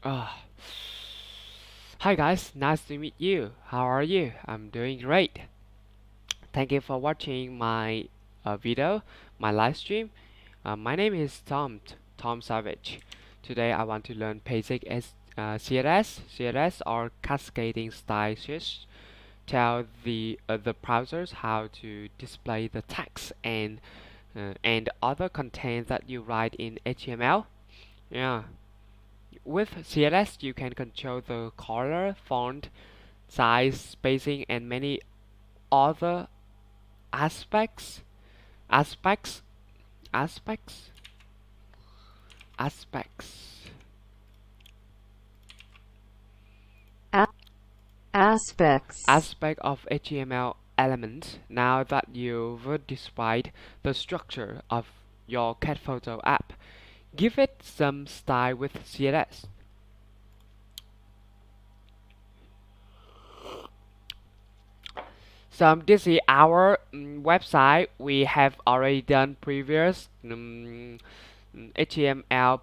Uh, Hi guys, nice to meet you. How are you? I'm doing great. Thank you for watching my video, my live stream. My name is Tom Savage. Today I want to learn basic CSS or cascading style sheets. Tell the browsers how to display the text and other content that you write in HTML. Yeah. With CSS, you can control the color, font, size, spacing, and many other aspects, aspects, aspects, aspects, A- aspects. aspect of HTML elements. Now that you've described the structure of your cat photo app, give it some style with CSS. So this is our website. We have already done previous HTML,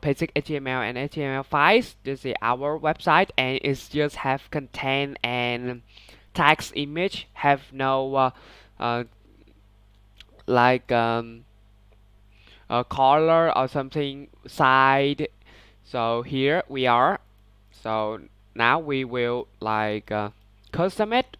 basic HTML and HTML files. This is our website, and it's just have content and text image. Have no uh, like a color or something side. So here we are. So now we will like custom it.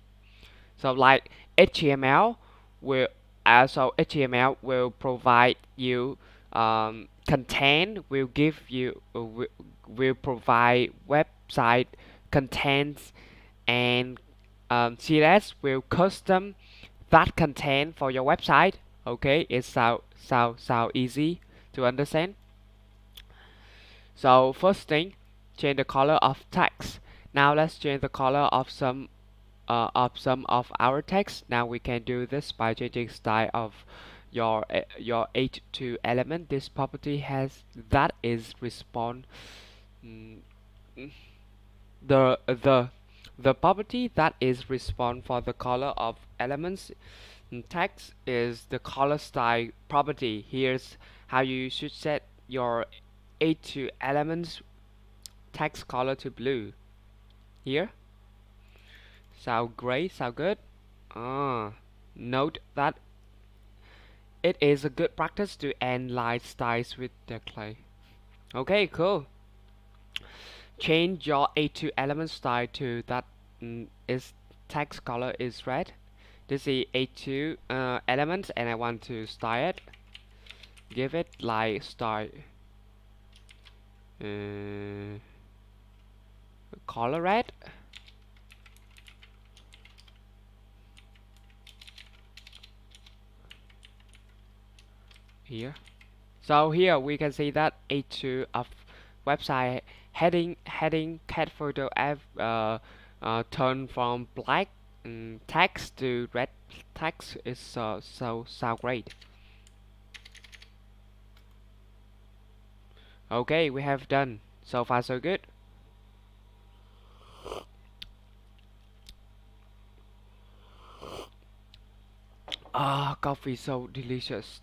So like HTML will HTML will provide you content, will give you will provide website contents, and CSS will custom that content for your website. Okay, it sound easy to understand. So first thing, change the color of text. Now let's change the color of some of our text. Now we can do this by changing style of your h2 element. This property has that is respond mm, mm, the property that is respond for the color of elements in text is the color style property. Here's how you should set your h2 elements text color to blue. Here, sound great, sound good. Ah, note that it is a good practice to end line styles with the clay. Okay, cool. Change your A2 element style to that is text color is red. This is A2 element, and I want to style it. Give it like style uh, color red. Here. So here we can see that A2 of website heading cat photo app turn from black text to red text is so great. Okay, we have done. So far so good. Ah, coffee so delicious.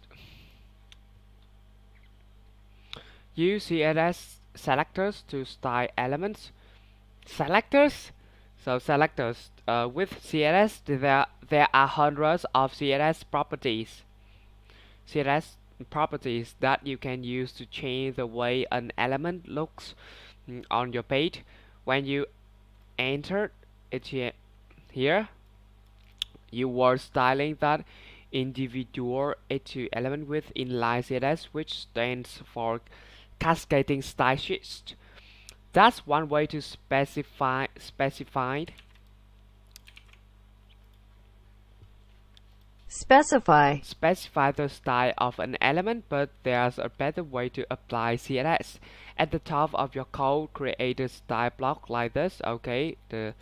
Use CSS selectors to style elements. Selectors? So selectors with CSS there are hundreds of CSS properties. CSS properties that you can use to change the way an element looks on your page. When you enter it here, you were styling that individual H2 element with inline CSS, which stands for cascading style sheets. That's one way to specify the style of an element, but there's a better way to apply CSS. At the top of your code, create a style block like this. Okay, the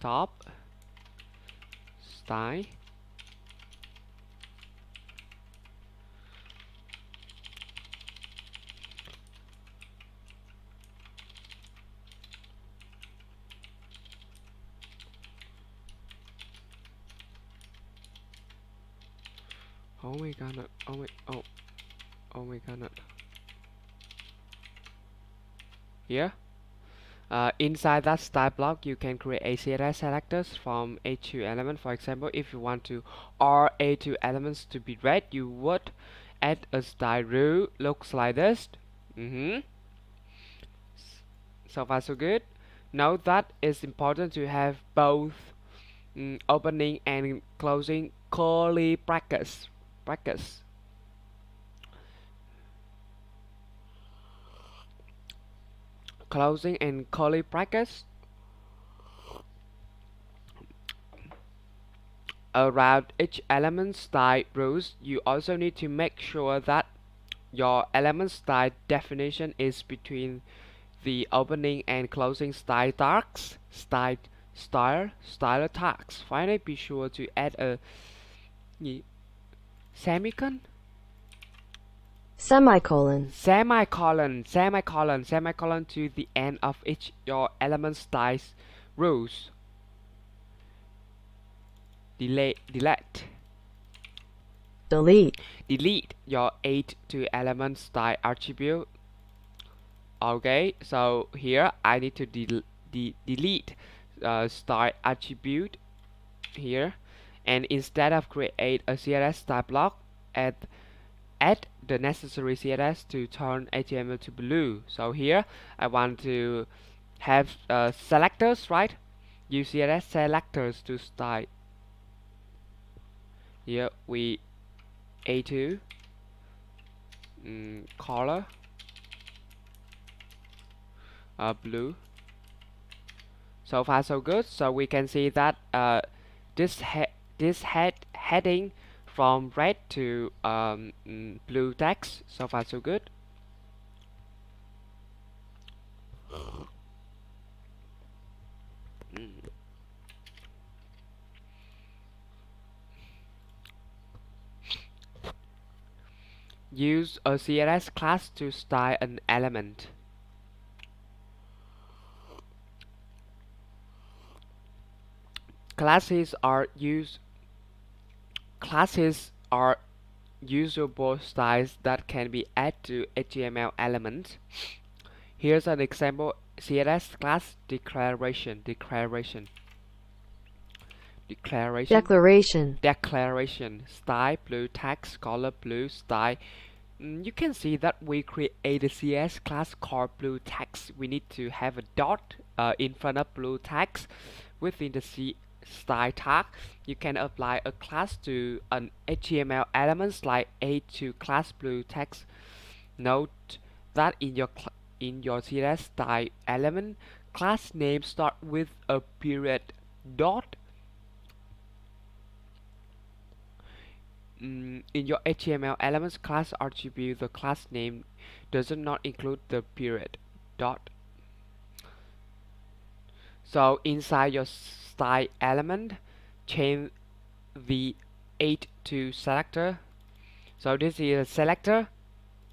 top style. Oh my god! Oh my god! here. Inside that style block, you can create a CSS selectors from A2 element. For example, if you want to all A2 elements to be red, you would add a style rule looks like this. So far so good. Note that it's important to have both opening and closing curly brackets. Closing and curly brackets around each element style rules. You also need to make sure that your element style definition is between the opening and closing style tags, style tags. Finally, be sure to add a semicolon to the end of each your element styles rules. Delete your 8 to element style attribute. Okay, so here I need to delete style attribute here, and instead of create a CSS style block, add the necessary CSS to turn HTML to blue. So here I want to have selectors, right? Use CSS selectors to style. Here we A2 color blue. So far so good. So we can see that this heading from red to blue text. So far so good. Use a CSS class to style an element. Classes are usable styles that can be added to HTML elements. Here's an example CSS class declaration style blue text color blue style. You can see that we create a CSS class called blue text. We need to have a dot in front of blue text within the style tag. You can apply a class to an HTML elements like A2 class blue text. Note that in your CSS style element, class name start with a period dot. In your HTML elements class attribute, the class name does not include the period dot. So inside your style element, change the A2 selector. So this is a selector,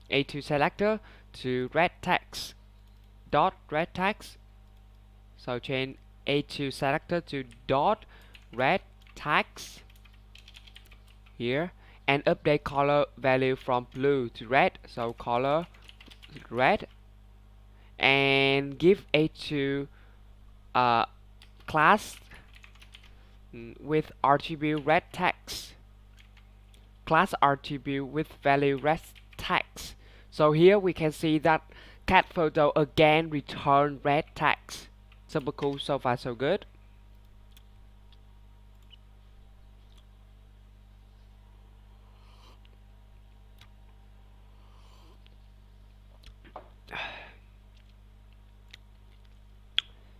A2 selector to red text dot red text. So change A2 selector to dot red text here, and update color value from blue to red. So color red, and give A2 class with attribute red text, class attribute with value red text. So here we can see that cat photo again return red text. Super cool. So far so good.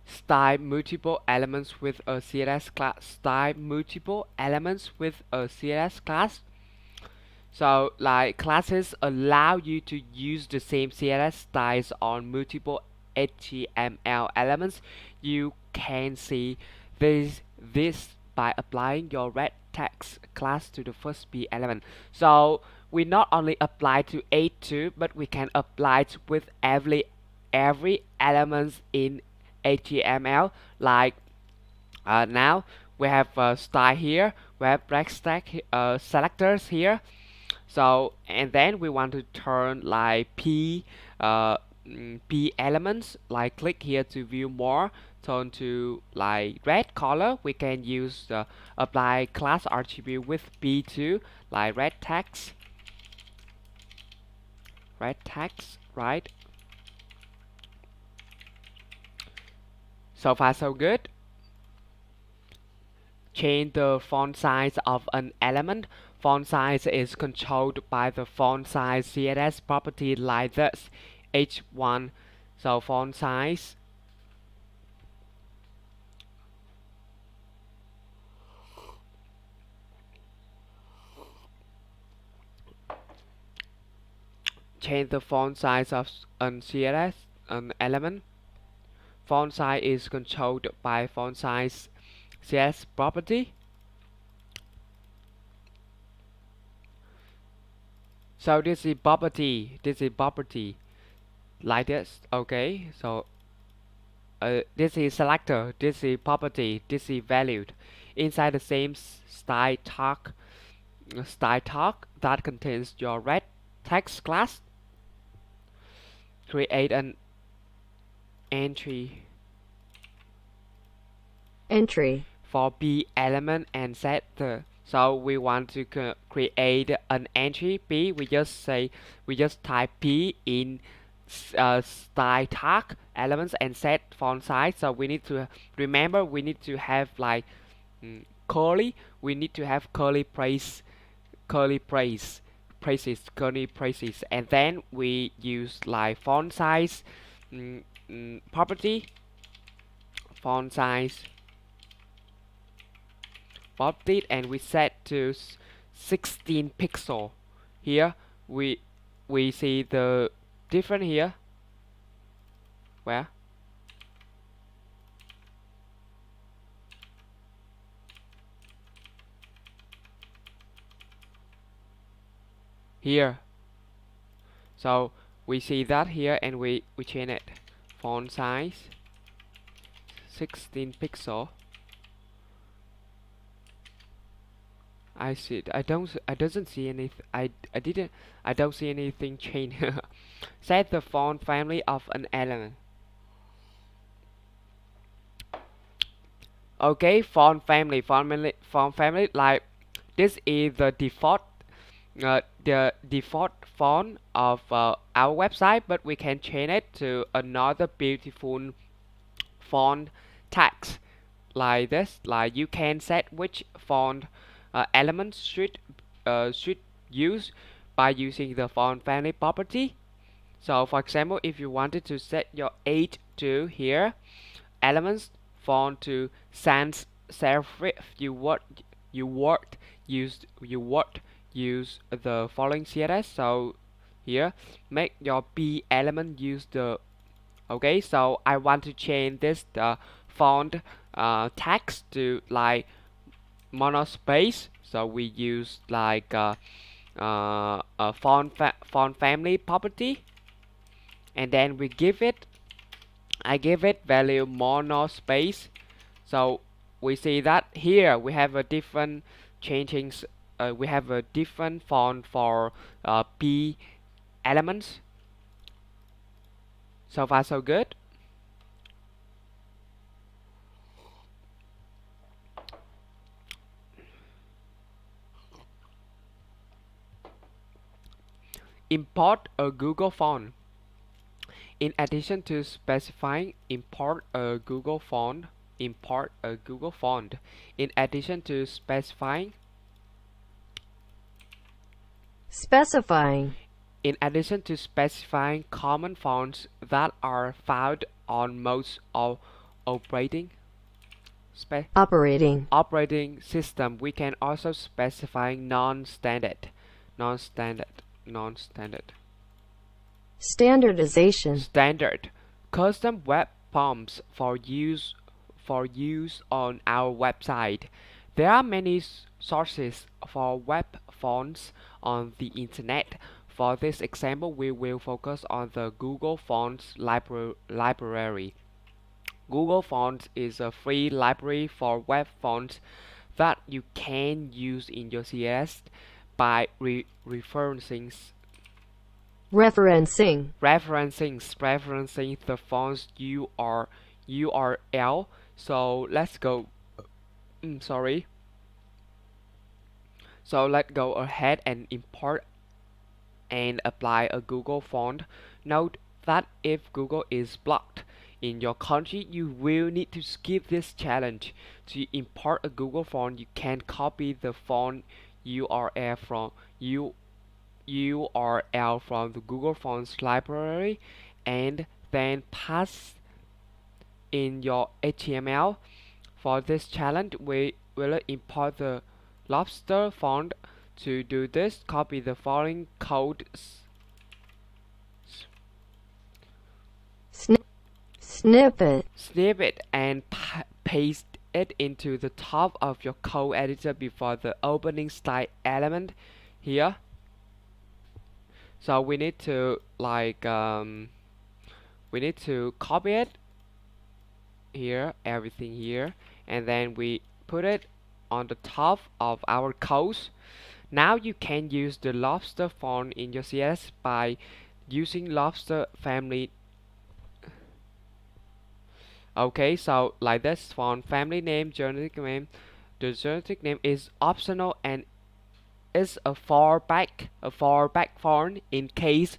Style multiple elements with a CSS class. Style multiple elements with a CSS class. So like classes allow you to use the same CSS styles on multiple HTML elements. You can see this by applying your red text class to the first B element. So we not only apply to A2, but we can apply it with every element in HTML. Like now we have style here, we have black stack selectors here. So and then we want to turn like P P elements, like click here to view more, turn to like red color. We can use the apply class attribute with P2, like red text, right? So far so good. Change the font size of an element. Font size is controlled by the font size CSS property like this, H1. So font size, change the font size of an CSS an element. Font size is controlled by font size CSS property. So this is property like this. Okay, so this is selector, this is property, this is valued. Inside the same style tag that contains your red text class, create an entry for B element and set the. So we want to create an entry P. We just type P in style tag elements and set font size. So we need to remember we need to have like curly. We need to have curly braces, and then we use like font size property, font size property, and we set to 16 pixel. Here we see the different here. Where? Here. So we see that here, and we change it. Font size 16 pixel. I see. I doesn't see anything. I didn't. I don't see anything change. Set the font family of an element. Okay, font family. Like this is the default font of our website, but we can change it to another beautiful font text like this. Like you can set which font elements should use by using the font family property. So for example, if you wanted to set your age to here, elements font to sans serif, you would use the following CSS. So here, make your B element use the. Okay, so I want to change this font text to like monospace. So we use like a font family property, and then we give it. I give it value monospace. So we see that here we have a different changing. We have a different font for P elements. So far so good. Import a Google font. In addition to specifying import a Google font, In addition to specifying common fonts that are found on most of operating system, we can also specify non-standard standard custom web prompts for use on our website. There are many sources for web fonts on the internet. For this example, we will focus on the Google Fonts library. Google Fonts is a free library for web fonts that you can use in your CSS by referencing Referencing. referencing the font's URL. So let's go. Sorry. So let's go ahead and import and apply a Google font. Note that if Google is blocked in your country, you will need to skip this challenge. To import a Google font, you can copy the font URL from URL from the Google Fonts library and then pass in your HTML. For this challenge, we will import the lobster font. To do this, copy the following code snippet and paste it into the top of your code editor before the opening style element here. So we need to copy it here, everything here, and then we put it on the top of our code. Now you can use the lobster font in your CSS by using lobster family. Okay, so like this font family name, genetic name. The genetic name is optional and is a fallback font in case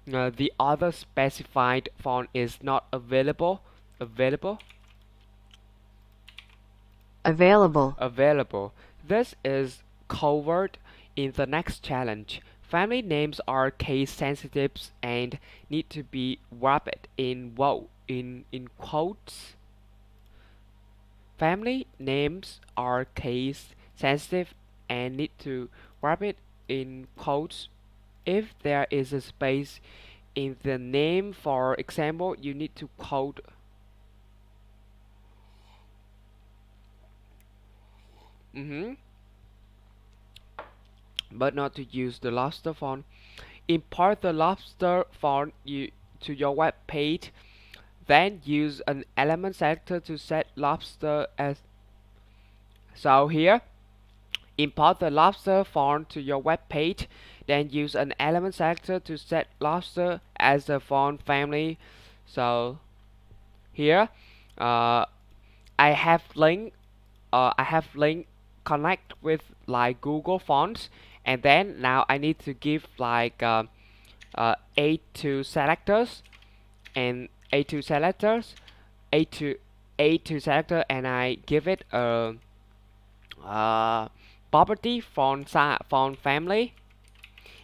the other specified font is not available. This is covered in the next challenge. Family names are case sensitive and need to be wrapped in quotes. Family names are case sensitive and need to wrap it in quotes. If there is a space in the name, for example, you need to quote but not to use the lobster font. Import the lobster font to your web page, then use an element selector to set lobster as. So here, import the lobster font to your web page, then use an element selector to set lobster as a font family. So here, I have link connect with like Google Fonts, and then now I need to give like A2 selectors and A2 selectors A2 selector, and I give it a property font family,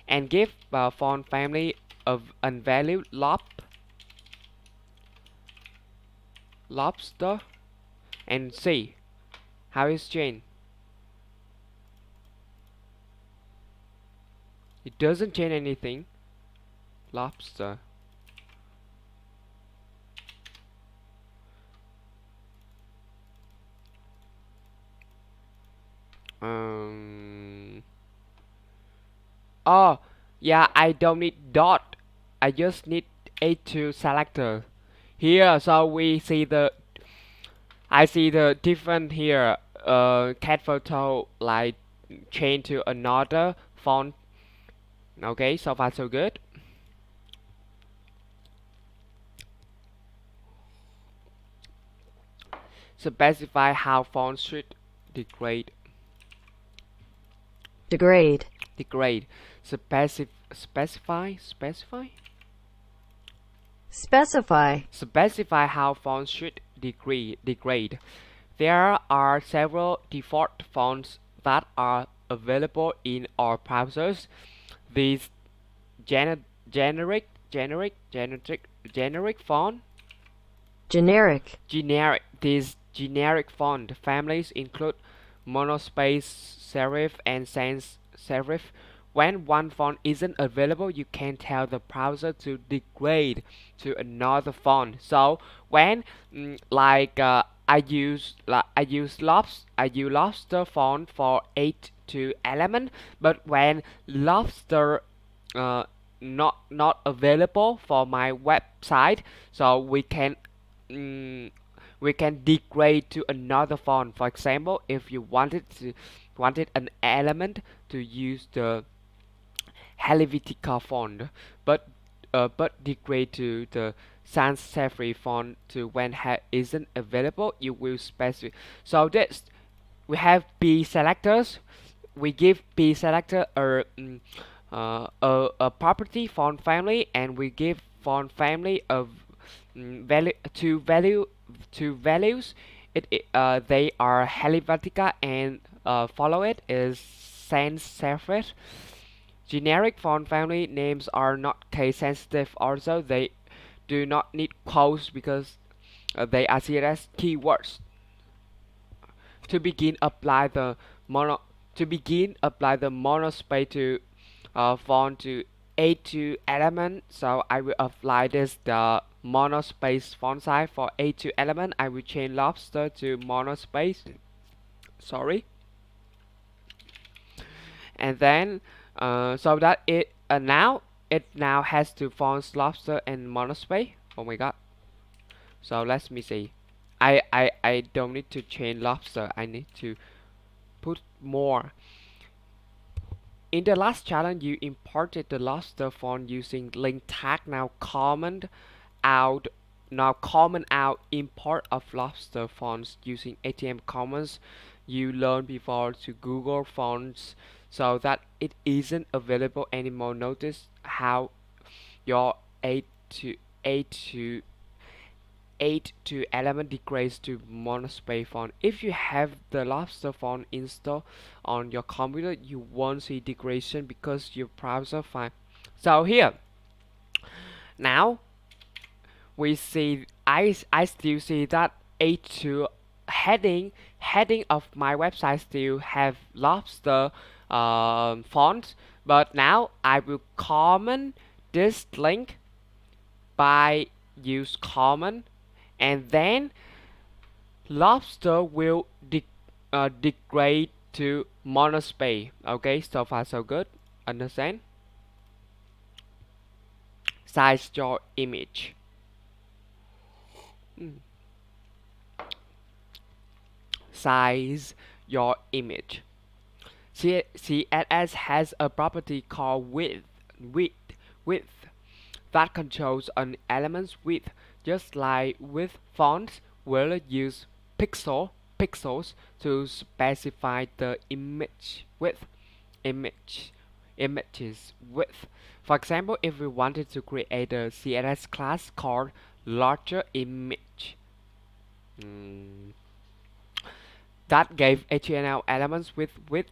and give font family of unvalued lobster, and see how it's changed. It doesn't change anything. Lobster. Oh, yeah, I don't need dot. I just need A2 selector here. So we see I see the different here. Cat photo like change to another font. Okay, so far so good. Specify how fonts should degrade. Specify how fonts should degrade. There are several default fonts that are available in our browsers. These generic font these generic font families include monospace, serif, and sans serif. When one font isn't available, you can tell the browser to degrade to another font. So when I use lobster font for H2 element, but when lobster not available for my website, so we can degrade to another font. For example, if you wanted an element to use the Helvetica font, but degrade to the sans serif font to when isn't available. You will specify. So this we have B selectors. We give B selector a property font family, and we give font family of two values. They are Helvetica, and follow it is sans serif. Generic font family names are not case sensitive. Also, they do not need quotes because they are CSS keywords. To begin, apply the mono monospace to font to A2 element. So I will apply this the monospace font size for A2 element. I will change lobster to monospace. Sorry, and then so that it now has two fonts, lobster and monospace. Oh my god. So let me see. I don't need to change lobster. I need to put more. In the last challenge, you imported the lobster font using link tag. Out common out import of lobster fonts using ATM Commons. You learned before to Google fonts so that it isn't available anymore. Notice how your 8 to 8 to 8 to element degrades to monospace font. If you have the lobster font installed on your computer, you won't see degradation because your browser fine. So here, now we see I still see that A2 heading of my website still have lobster font, but now I will comment this link by use comment, and then lobster will degrade to monospace. Okay, so far so good. Understand? Size your image. Size your image. CSS has a property called width that controls an element's width. Just like with fonts, we'll use pixels to specify the image's width. For example, if we wanted to create a CSS class called larger image, that gave HTML elements with width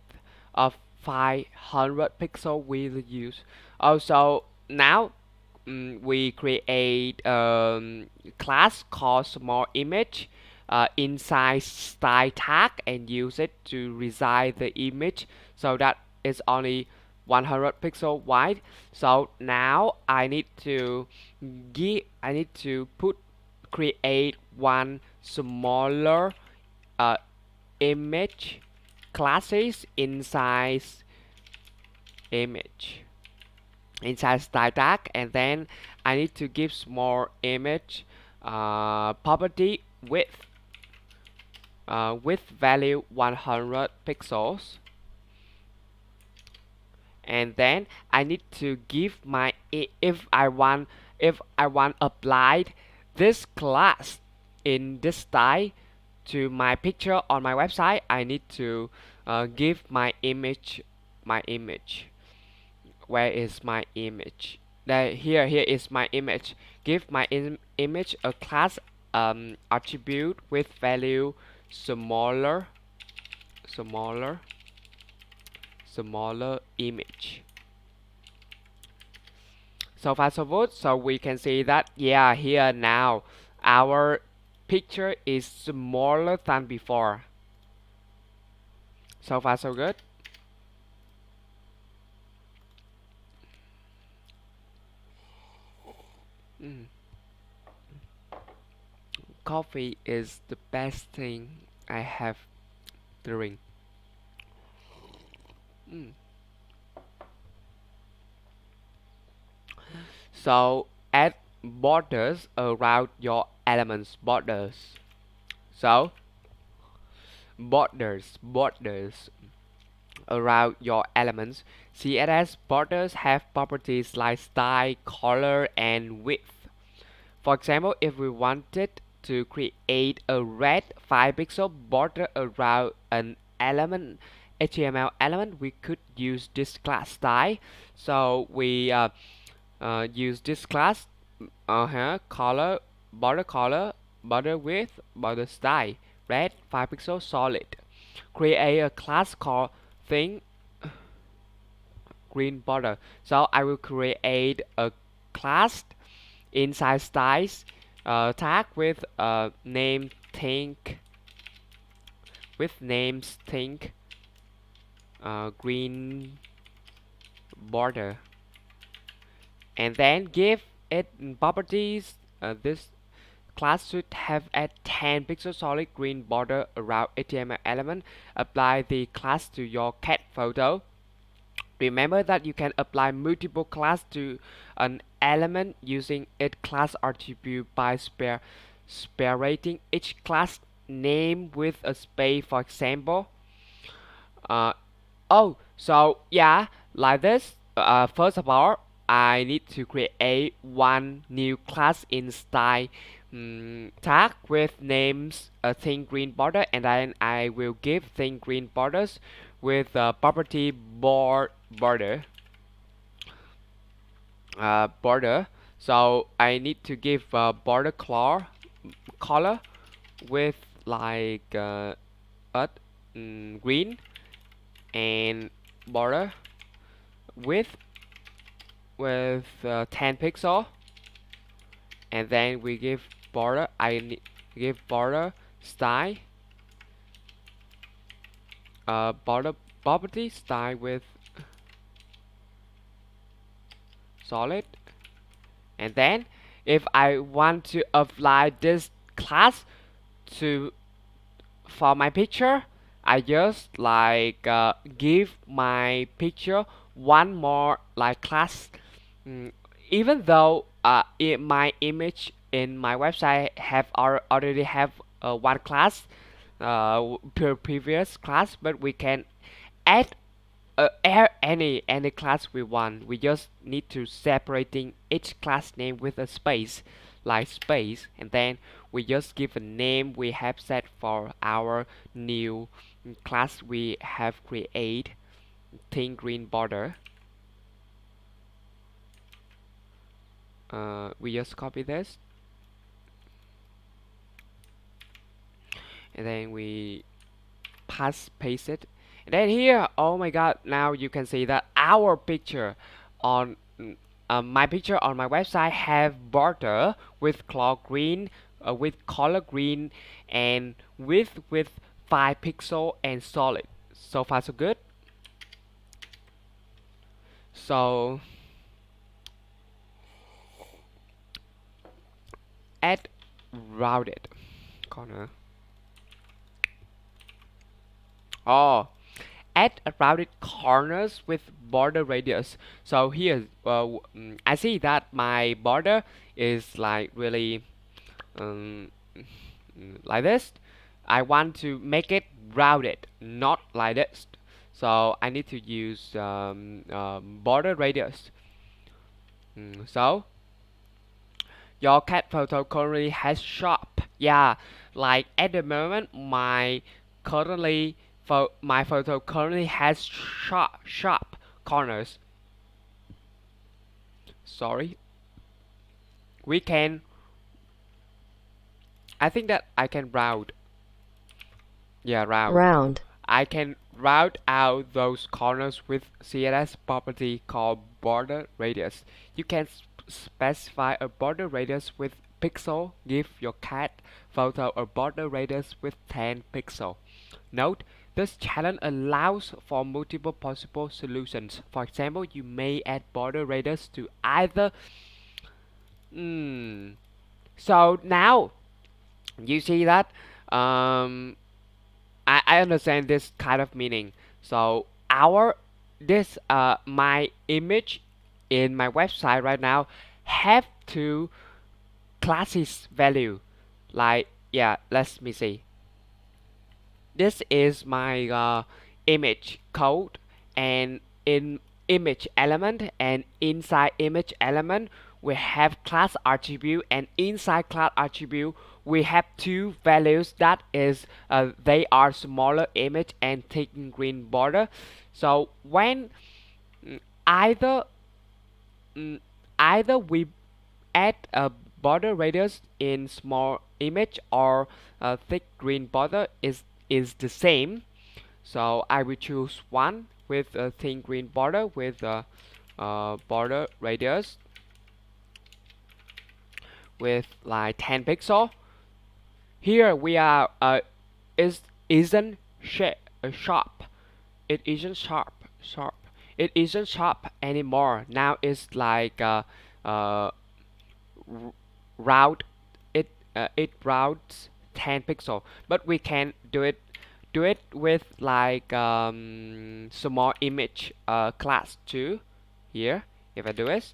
of 500 pixels we'll use. Also, now we create class called small image inside style tag and use it to resize the image so that it's only 100 pixel wide. So now I need to create one smaller image classes inside style tag, and then I need to give small image property width value 100 pixels, and then I need to give my if I want applied this class in this style to my picture on my website, I need to give my image. Where is my image? Here is my image. Give my image a class attribute with value smaller image. So far so good. So we can see that here now our picture is smaller than before. So far so good. Coffee is the best thing I have drink. So add borders around your elements. So borders around your elements. CSS borders have properties like style, color, and width. For example, if we wanted to create a red 5 pixel border around an element, HTML element, we could use this class style. So we use this class color, border width, border style, red 5 pixel solid. Create a class called thing green border. So I will create a class inside styles tag with name think green border, and then give it properties. This class should have a 10 pixel solid green border around HTML element. Apply the class to your cat photo. Remember that you can apply multiple classes to an element using its class attribute by separating each class name with a space, for example. Uh, so yeah, like this. First of all, I need to create one new class in style tag with names thin green border, and then I will give thin green borders with property border. So I need to give border color with like green, and border width with 10 pixel, and then we give border. Give border style border property style with solid, and then if I want to apply this class to for my picture, I just like give my picture one more like class. Even though my image in my website have already have one class per previous class, but we can add any class we want. We just need to separating each class name with a space, like space, and then we just give a name we have set for our new class we have created, thin green border. We just copy this, and then we paste it, and then here, oh my god, now you can see that our picture on my picture on my website have border with color green, and width with 5 pixel and solid. So far so good. So add rounded corner. Oh, add rounded corners with border radius. So here I see that my border is like really like this. I want to make it rounded, not like this. So I need to use border radius. So your cat photo currently has sharp. Yeah, like at the moment my photo currently has sharp corners. Sorry. We can. I think that I can round. Yeah, round, I can route out those corners with CSS property called border radius. You can specify a border radius with pixel. Give your cat photo a border radius with 10 pixel. Note, this challenge allows for multiple possible solutions. For example, you may add border radius to either. So now you see that I understand this kind of meaning. So my image in my website right now have two classes value. Like, yeah, let me see. This is my image code, and in image element, and inside image element we have class attribute, and inside class attribute we have two values, that is they are smaller image and thick green border. So when mm, either mm, either we add a border radius in small image or a thick green border is the same. So I will choose one with a thin green border with a border radius with like 10 pixel. Here we are is isn't sharp. It isn't sharp. It isn't sharp anymore. Now it's like uh, route. It routes 10 pixel, but we can do it with like small image class too. Here, if I do it,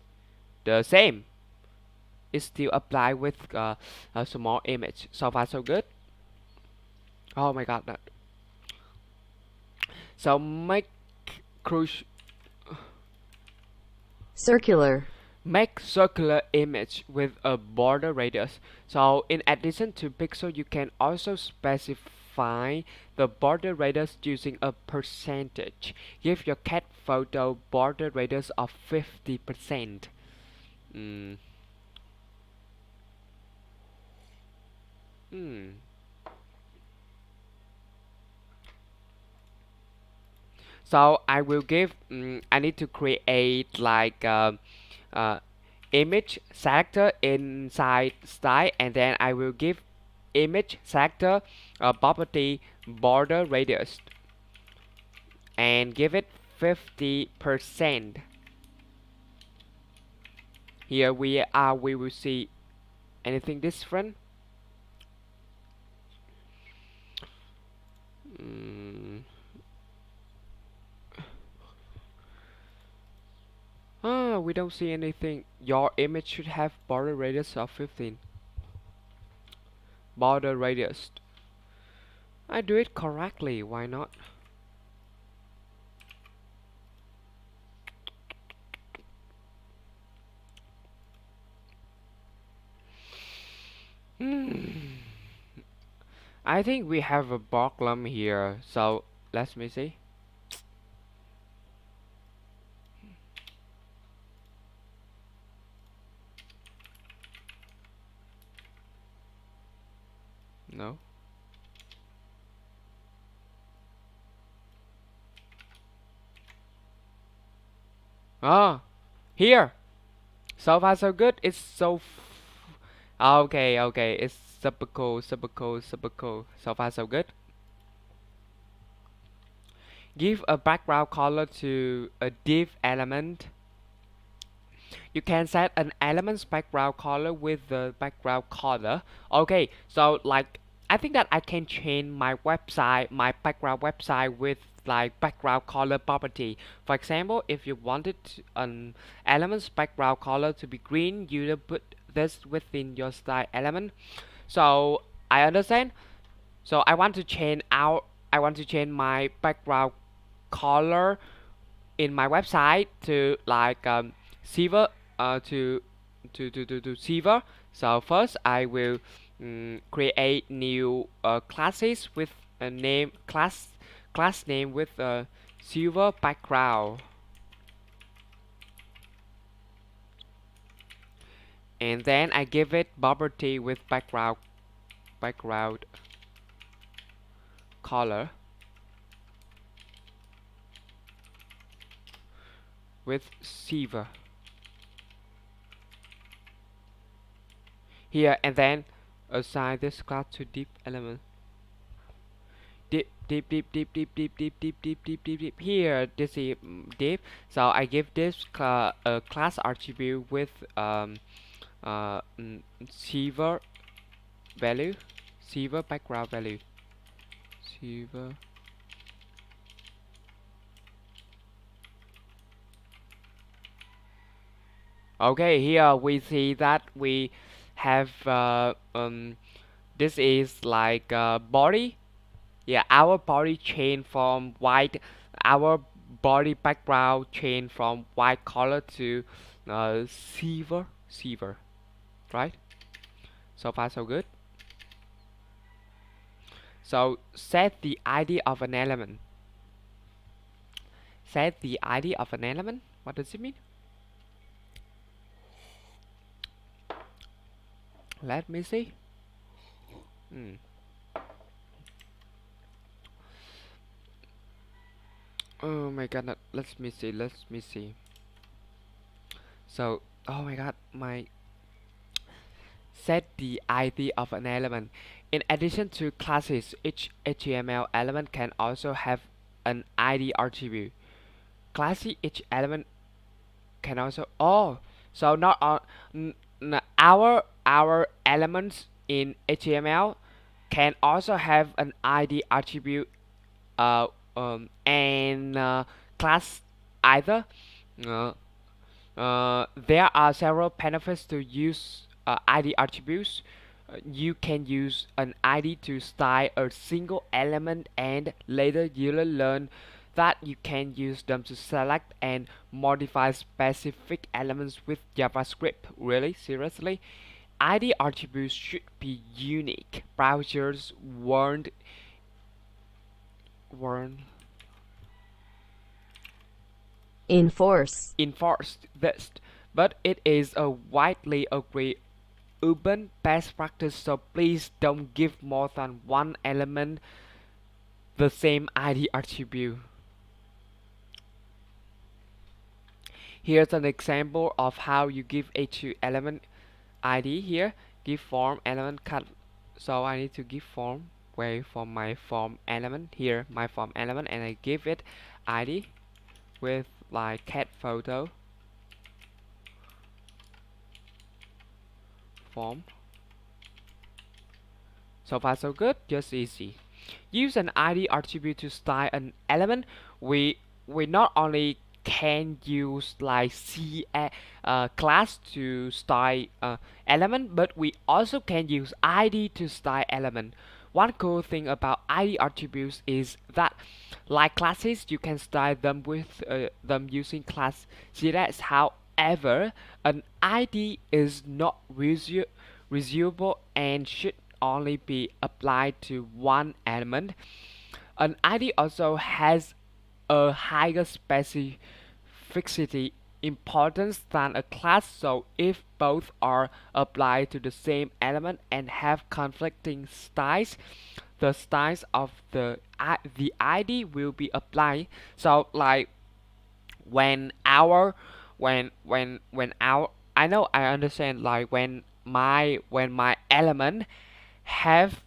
the same. It still apply with a small image. So far so good. Oh my god, that. So make crucial. circular, Make circular image with a border radius. So in addition to pixel, you can also specify the border radius using a percentage. Give your cat photo border radius of 50%. Mm. Hmm. So I will give. I need to create like uh, image selector inside style, and then I will give image selector property border radius and give it 50%. Here we are. We will see anything different. Mm. We don't see anything. Your image should have border radius of 15. Border radius. I do it correctly. Why not? Hmm. I think we have a problem here. So let me see. No. Ah, here. So far so good. It's so. Okay, okay. It's super cool, super cool, super cool. So far so good. Give a background color to a div element. You can set an element's background color with the background color. Okay, so like I think that I can change my website, my background website with like background color property. For example, if you wanted an element's background color to be green, you will put this within your style element. So I understand. So I want to change my background color in my website to like silver to silver. So first I will create new classes with a name class name with a silver background, and then I give it property with background color with silver here, and then assign this class to deep element. Deep. Here, this is deep. So I give this a class attribute with silver value, silver background value, silver. Okay, here we see that we have this is like body. Yeah, our body change from white. Our body background change from white color to silver, right? So far so good. So set the ID of an element. Set the ID of an element. What does it mean? Let me see. Hmm. Oh my god, let me see, let me see. So, oh my god, my set the ID of an element. In addition to classes, each HTML element can also have an ID attribute. Classy each element can also so not on our elements in HTML can also have an ID attribute and class either. Uh, there are several benefits to use ID attributes. You can use an ID to style a single element, and later you'll learn that you can use them to select and modify specific elements with JavaScript. Really? Seriously? ID attributes should be unique. Browsers weren't enforced this, but it is a widely agreed urban best practice, so please don't give more than one element the same ID attribute. Here's an example of how you give a element ID here. Give form element cut. So I need to give form where for my form element here, my form element, and I give it ID with like cat photo form. So far so good, just easy. Use an ID attribute to style an element. We not only can use like class to style element, but we also can use ID to style element. One cool thing about ID attributes is that, like classes, you can style them with them using class CSS. However, an ID is not reusable and should only be applied to one element. An ID also has a higher specificity importance than a class, so if both are applied to the same element and have conflicting styles, the styles of the ID will be applied. So like when our when our I know I understand like when my element have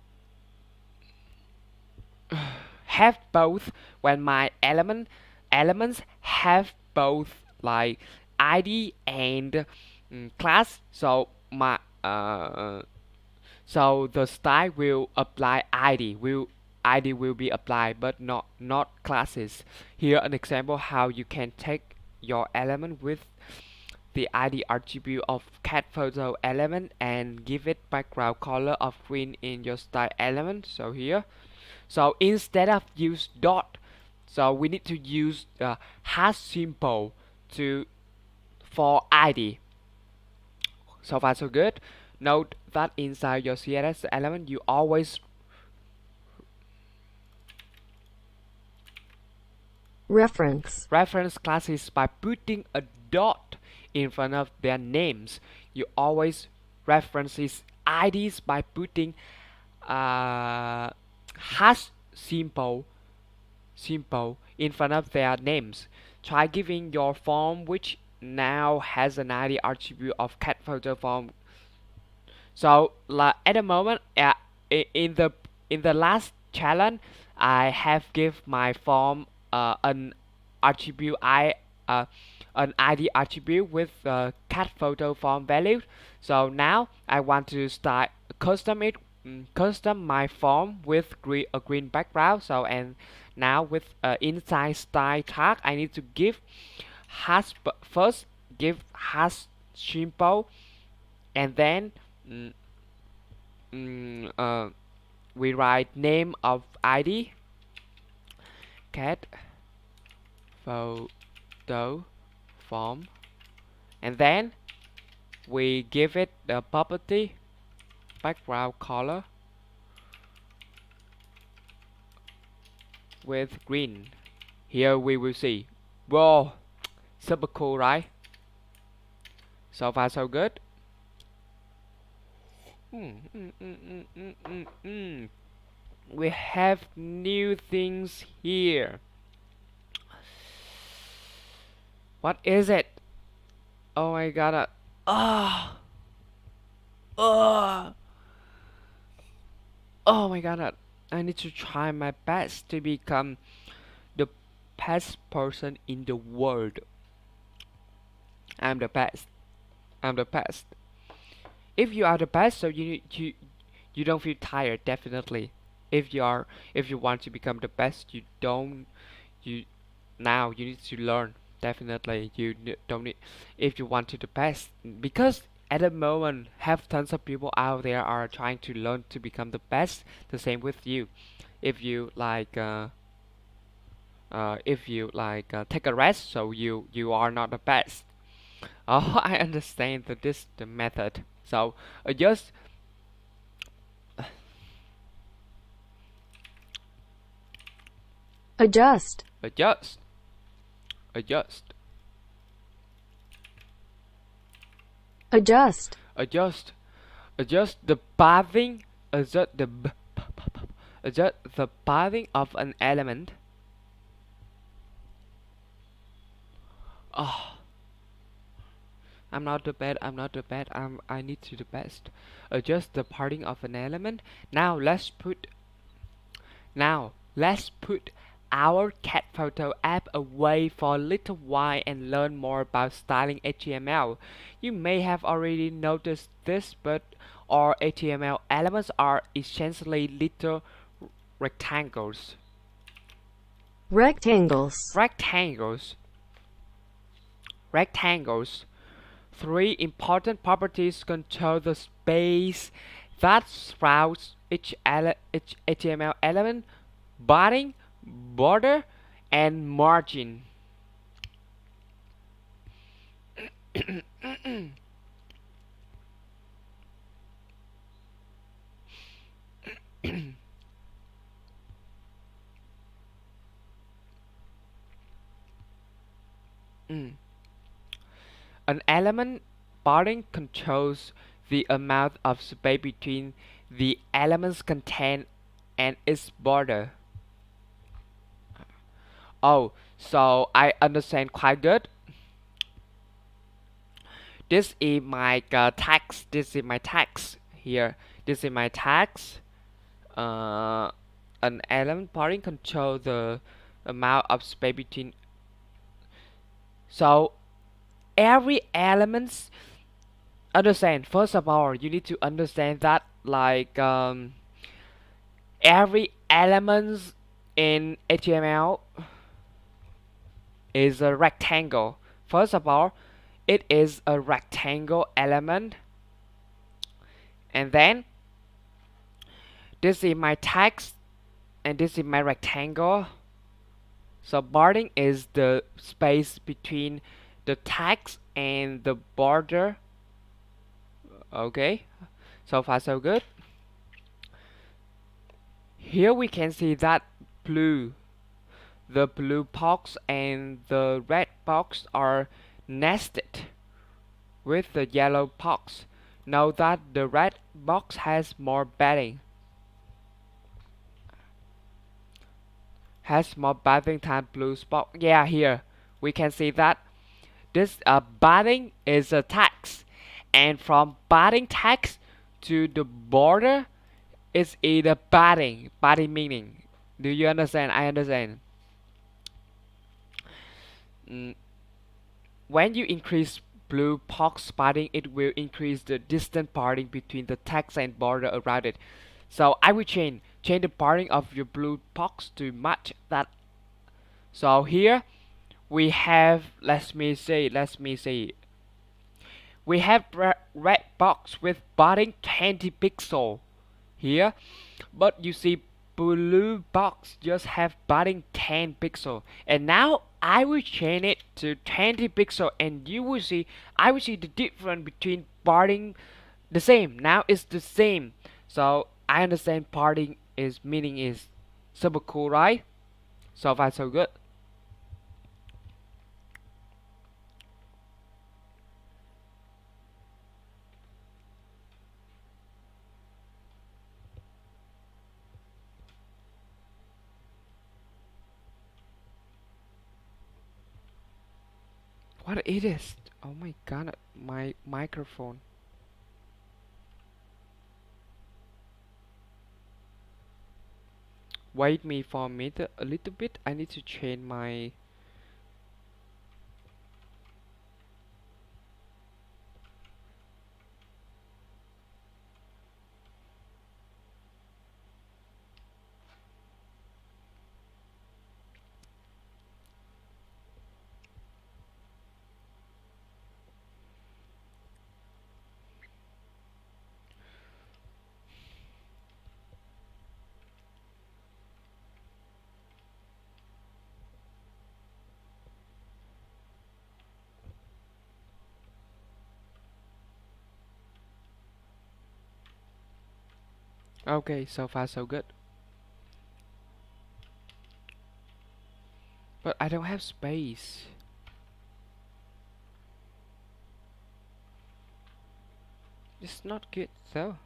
have both when my elements have both like ID and class, so my so the style will apply ID will be applied but not classes. Here an example how you can take your element with the ID attribute of cat photo element and give it background color of green in your style element. So here, so instead of use dot, so we need to use hash symbol to for ID. So far so good. Note that inside your CSS element you always reference classes by putting a dot in front of their names. You always reference these IDs by putting hash symbol in front of their names. Try giving your form, which now has an ID attribute of cat photo form. So at the moment, in the last challenge, I have give my form an attribute an ID attribute with cat photo form value. So now I want to start custom my form with a green background. So and now with inside style tag, I need to give hash first give hash symbol, and then mm, we write name of ID cat photo form, and then we give it the property background color with green. Here we will see, whoa, super cool, right? So far so good. We have new things here. What is it? Oh my god. Oh, oh, oh my god. I need to try my best to become the best person in the world. I'm the best. I'm the best. If you are the best, so you don't feel tired. Definitely. If you are, if you want to become the best, you now you need to learn. Definitely, don't need. If you want to the best, because at the moment, have tons of people out there are trying to learn to become the best. The same with you. If you like. If you like take a rest, so you are not the best. Oh, I understand this the method. So just adjust, adjust, adjust, adjust, adjust, adjust the pathing, adjust the adjust the pathing of an element. Oh, I'm not the best. I'm not the best. I need to the best. Adjust the parting of an element. Now let's put our cat photo app away for a little while and learn more about styling HTML. You may have already noticed this, but our HTML elements are essentially little rectangles. rectangles, Rectangles. Rectangles. Three important properties control the space that surrounds each HTML element: body, border, and margin. An element body controls the amount of space between the element's content and its border. Oh, so I understand quite good. This is my text. This is my text here. This is my text. Uh, an element body controls the amount of space between. So every elements understand. First of all, you need to understand that every element in HTML is a rectangle. First of all, it is a rectangle element, and then this is my text and this is my rectangle. So bordering is the space between the text and the border. Okay, so far so good. Here we can see that the blue box and the red box are nested with the yellow box. Note that the red box has more padding. Has more padding than blue box. Yeah, here we can see that this padding is a text, and from padding text to the border is either padding. Padding meaning. Do you understand? I understand. Mm, when you increase blue box padding, it will increase the distance padding between the text and border around it. So I will change the padding of your blue box to match that. So here we have, let me see, we have red box with padding 20 pixel here, but you see blue box just have padding 10 pixel. And now I will change it to 20 pixel, and you will see, I will see the difference between parting the same. Now it's the same. So I understand parting is meaning is super cool, right? So far so good. What it is? Oh my god, my microphone. Wait me for a minute, a little bit. I need to change my. Okay, so far so good. But I don't have space. It's not good though.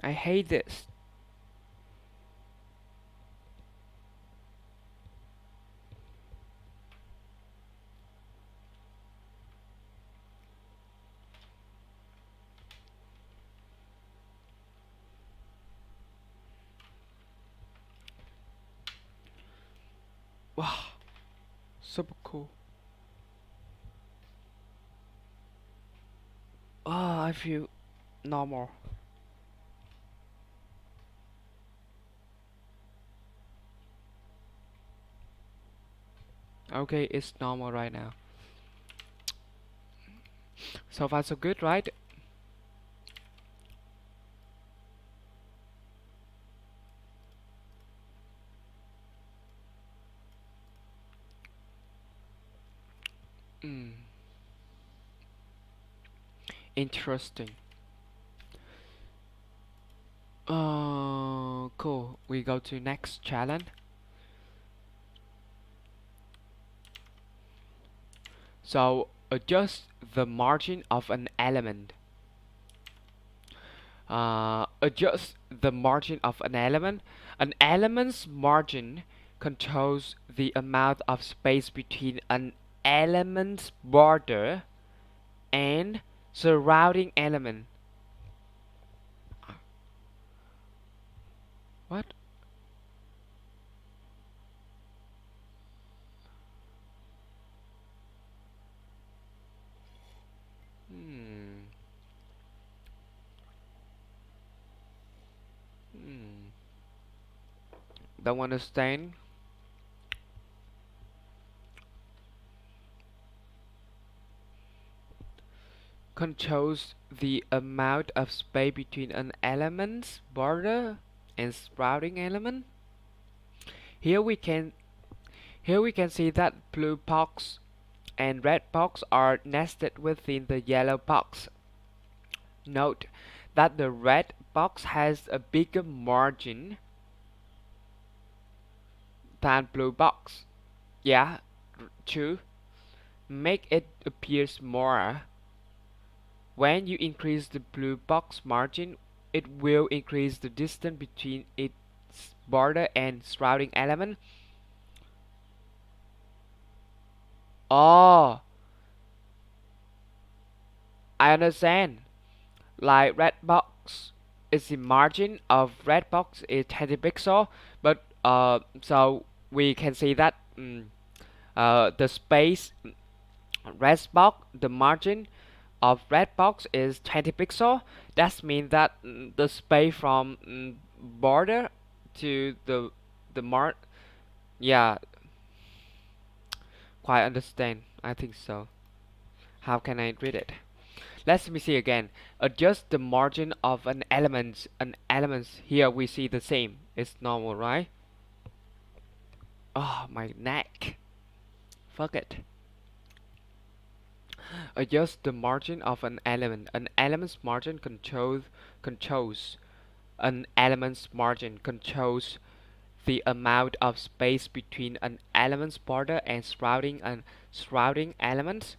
I hate this. Wow, super cool. Oh, I feel normal. Okay, it's normal right now. So far so good, right? Mm, interesting. Cool. We go to next challenge. So adjust the margin of an element. Adjust the margin of an element. An element's margin controls the amount of space between an element's border and surrounding element. What? Hmm. Hmm. Don't understand. Controls the amount of space between an element's border and surrounding element. Here we can here we can see that blue box and red box are nested within the yellow box. Note that the red box has a bigger margin than blue box. Yeah, true. Make it appear smaller. When you increase the blue box margin, it will increase the distance between its border and surrounding element. Oh, I understand. Like red box is the margin of red box is 20 pixel, but so we can see that the space red box, the margin of red box is 20 pixel. That means that the space from border to the yeah, quite understand. I think so. How can I read it? Let me see again. Adjust the margin of an element. An elements here we see the same. It's normal, right? Oh, my neck. Fuck it. Adjust the margin of an element. An element's margin controls an element's margin controls the amount of space between an element's border and surrounding elements.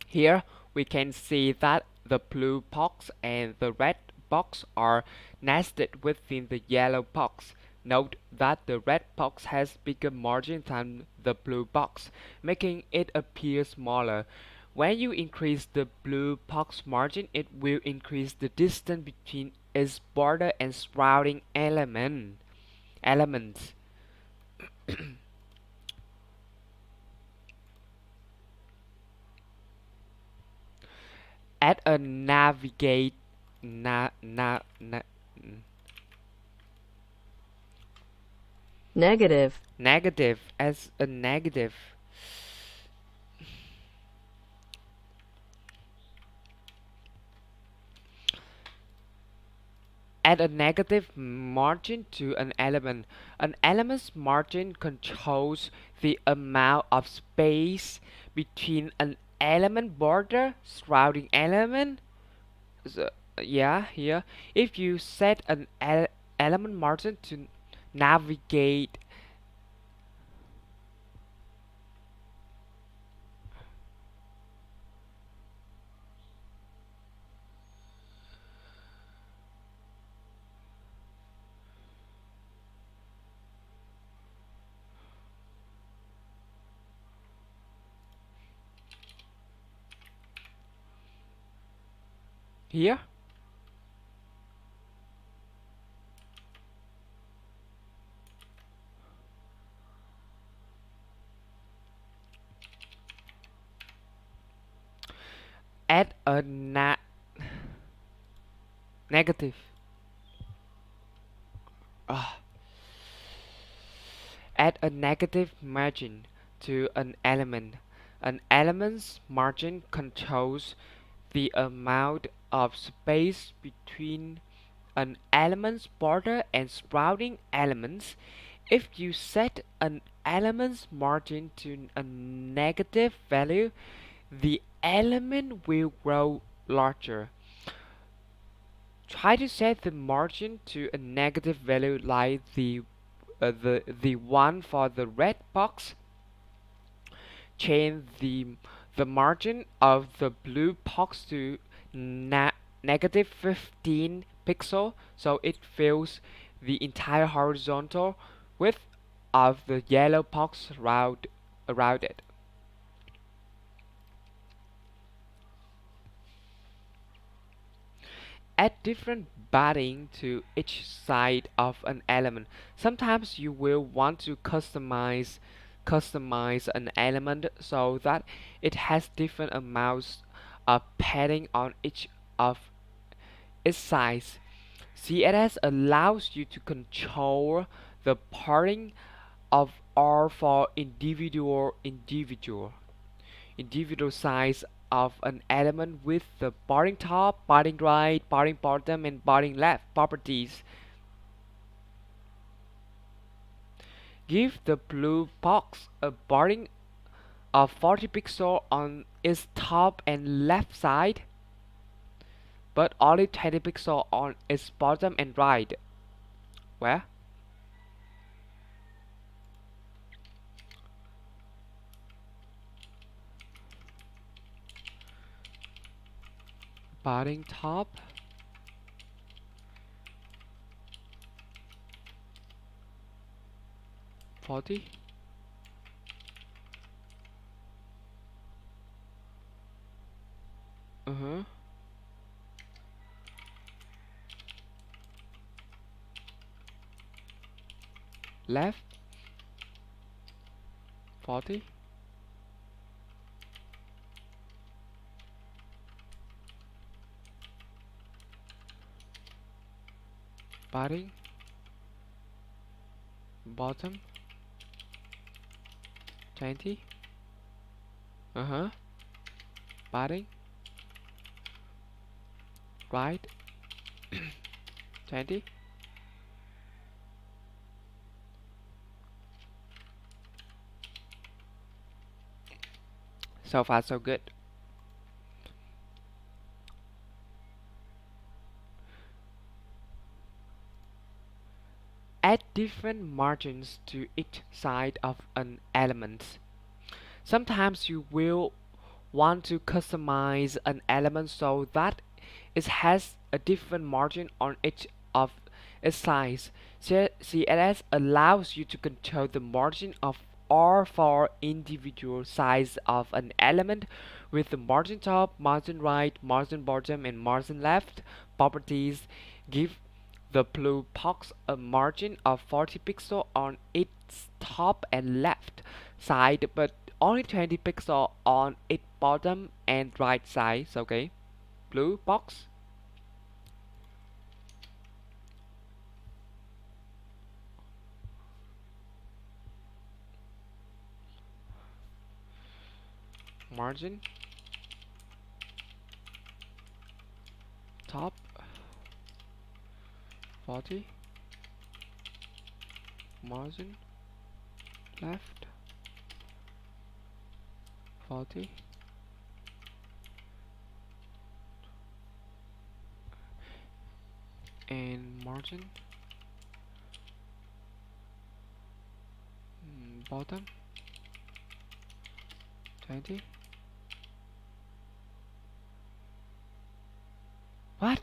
Here we can see that the blue box and the red box are nested within the yellow box. Note that the red box has bigger margin than the blue box, making it appear smaller. When you increase the blue box margin, it will increase the distance between its border and surrounding elements. Add a navigate na, na, na, negative, negative as a negative. Add a negative margin to an element. An element's margin controls the amount of space between an element border surrounding element. So, yeah, here. If you set an element margin to navigate here, add a negative. Ah. Add a negative margin to an element. An element's margin controls the amount of space between an element's border and surrounding elements. If you set an element's margin to a negative value, the element will grow larger. Try to set the margin to a negative value like the one for the red box. Change the margin of the blue box to negative 15 pixel so it fills the entire horizontal width of the yellow box around it. Add different batting to each side of an element. Sometimes you will want to customize an element so that it has different amounts of padding on each of its sides. CSS allows you to control the parting of R for individual size of an element with the parting top, parting right, parting bottom, and parting left properties. Give the blue box a parting of 40 pixels on its top and left side, but only 20 pixels on its bottom and right. Where? Parting top. Forty. Uh-huh. Left. 40. padding, bottom 20. Uh-huh. Padding, right 20. So far so good. Add different margins to each side of an element. Sometimes you will want to customize an element so that it has a different margin on each of its sides. CSS allows you to control the margin of all four individual sides of an element with the margin top, margin right, margin bottom, and margin left properties. Give the blue box a margin of 40 pixels on its top and left side, but only 20 pixels on its bottom and right sides. Okay, blue box, margin, top, 40, margin, left, 40, and margin, bottom, 20. What?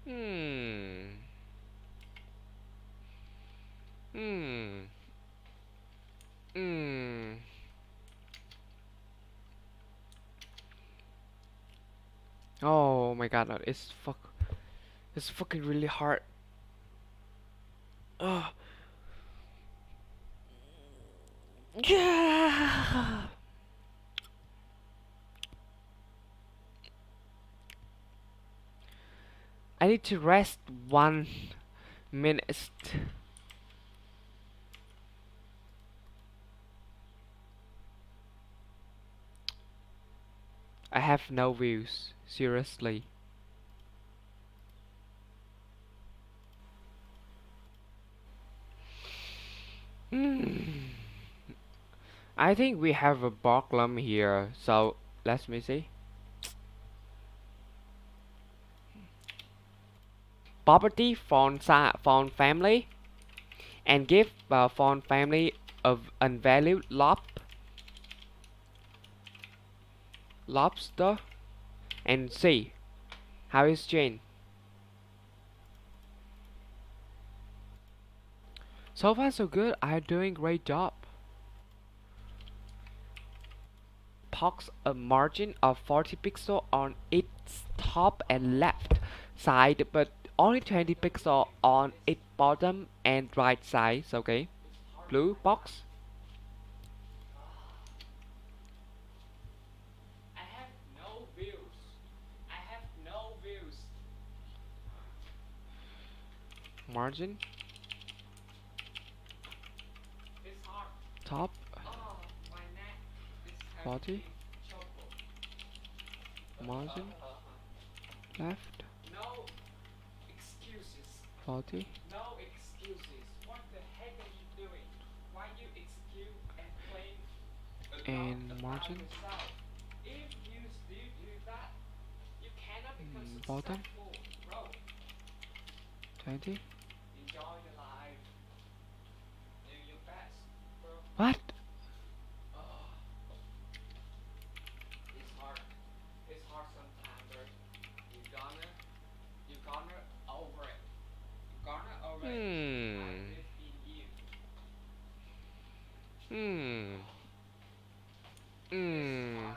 Hmm. Hmm. Hmm. Oh my god, no, it's fucking really hard. Ugh. Yeah. I need to rest 1 minute. I have no views. Seriously. Hmm. I think we have a problem here. So let me see. Property font family and give font family of unvalued lobster and see how it's changed. So far so good. I'm doing great job. Box a margin of 40 pixels on its top and left side, but only 20 pixels on its bottom and right sides. Okay, blue box. I have no views. I have no views. Margin, it's hard. Top, oh, my neck is 40, margin, left, no excuses. 40, no excuses. What the heck are you doing? Why you excuse and claim and margin? Yourself? If you still do that, you cannot become bottom, successful, bro. 20. Enjoy the life. Do your best, bro. What? Oh, it's hard. It's hard sometimes, bro. You gonna, you gonna over it. You gonna over it. I believe in you. Hmm. Hmm.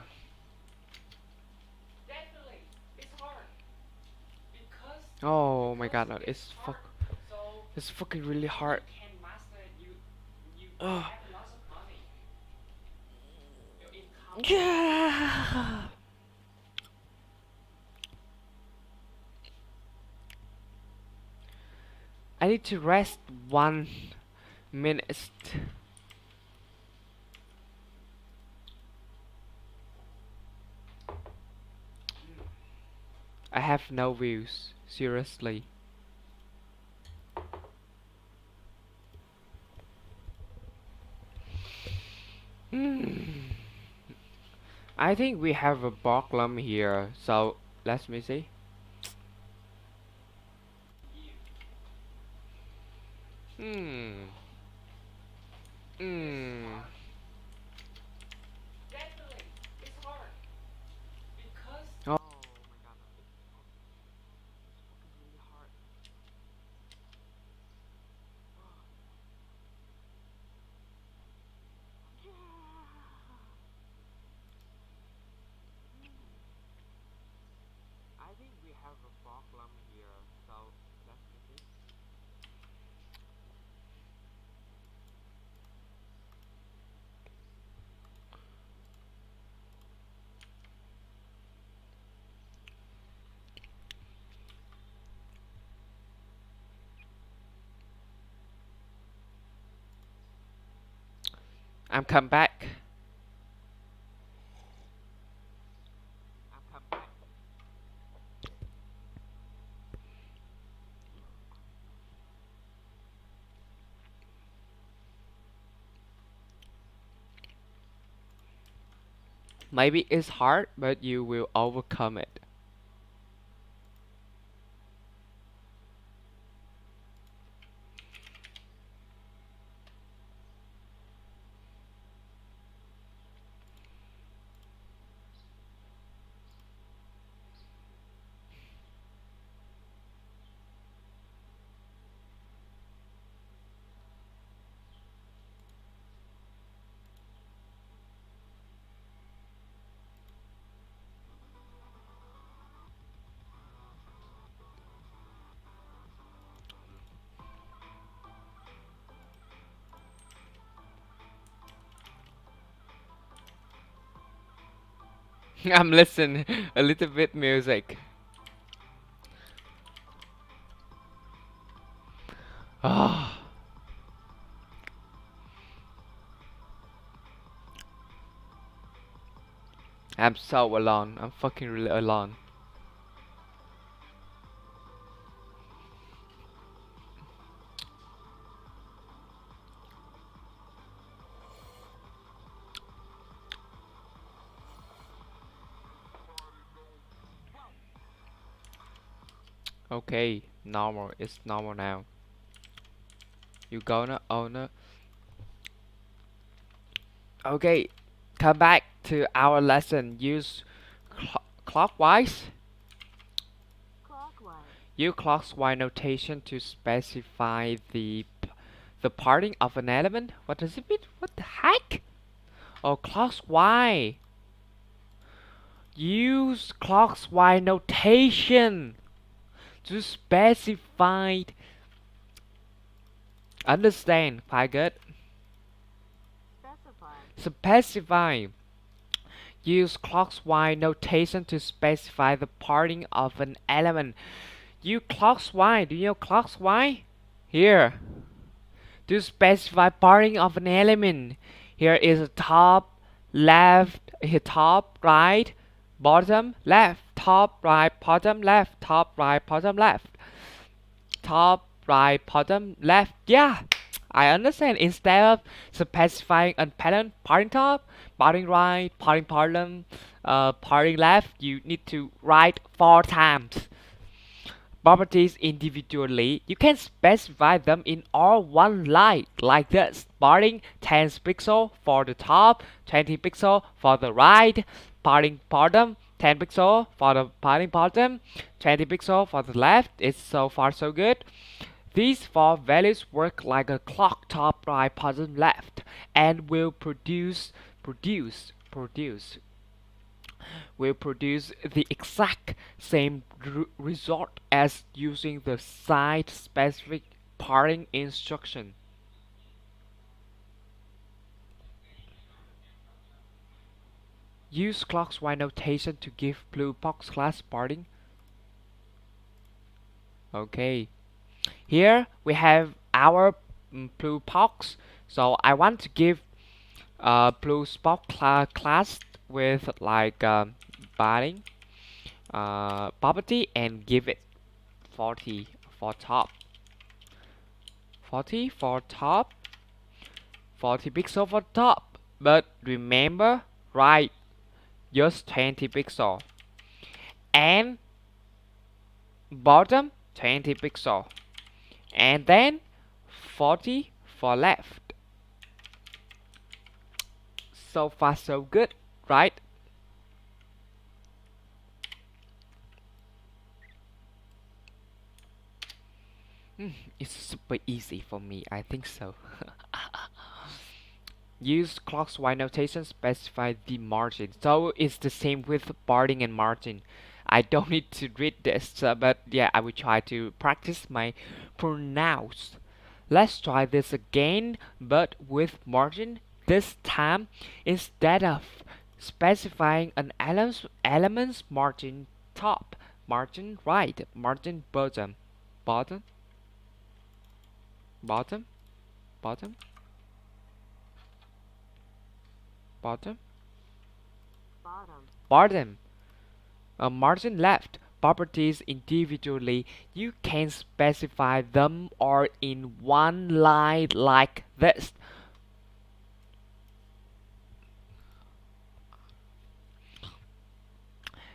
Definitely, it's hard because. Oh my god, no, it's fucking really hard. You can master it. You Ugh. Have lots of money. I need to rest 1 minute. I have no views, seriously. Hmm. I think we have a problem here, so let me see. Hmm. Hmm. Oh my god. I think we have a problem here, so let me see. I'm come back. I'm come back. Maybe it's hard, but you will overcome it. I'm listening a little bit music. Ah, I'm so alone. I'm fucking really alone. Okay, normal. It's normal now. You gonna own it? Okay, come back to our lesson. Use clockwise. Use clockwise notation to specify the parting of an element. What does it mean? What the heck? Oh, clockwise. Use clockwise notation to specify. Understand? Quite good. Specify. Use clockwise notation to specify the parting of an element. Use clockwise. Do you know clockwise? Here. To specify parting of an element. Here is top, left, here top, right, bottom, left, top, right, bottom, left, top, right, bottom, left, top, right, bottom, left. Yeah, I understand. Instead of specifying a pattern, parting top, parting right, parting bottom, parting left, you need to write 4 times properties individually. You can specify them in all one line like this. Parting 10 pixels for the top, 20 pixels for the right, parting bottom 10 pixels for the parting bottom, 20 pixels for the left. It's so far so good. These 4 values work like a clock top, right, bottom, left, and will produce the exact same result as using the site-specific parting instruction. Use clockwise notation to give blue box class parting. Okay, here we have our blue box. So I want to give blue spot class with like binding property and give it 40 for top, 40 for top, 40 pixel for top. But remember, right, just 20 pixel, and bottom 20 pixel, and then 40 for left. So far so good, right? It's super easy for me, I think so. Use clockwise notation specify the margin. So it's the same with parting and margin. I don't need to read this, but yeah, I will try to practice my pronounce. Let's try this again, but with margin. This time, instead of specifying an elements margin top, margin right, margin bottom, bottom, bottom, bottom, bottom, bottom. Margin left properties individually. You can specify them all in one line like this.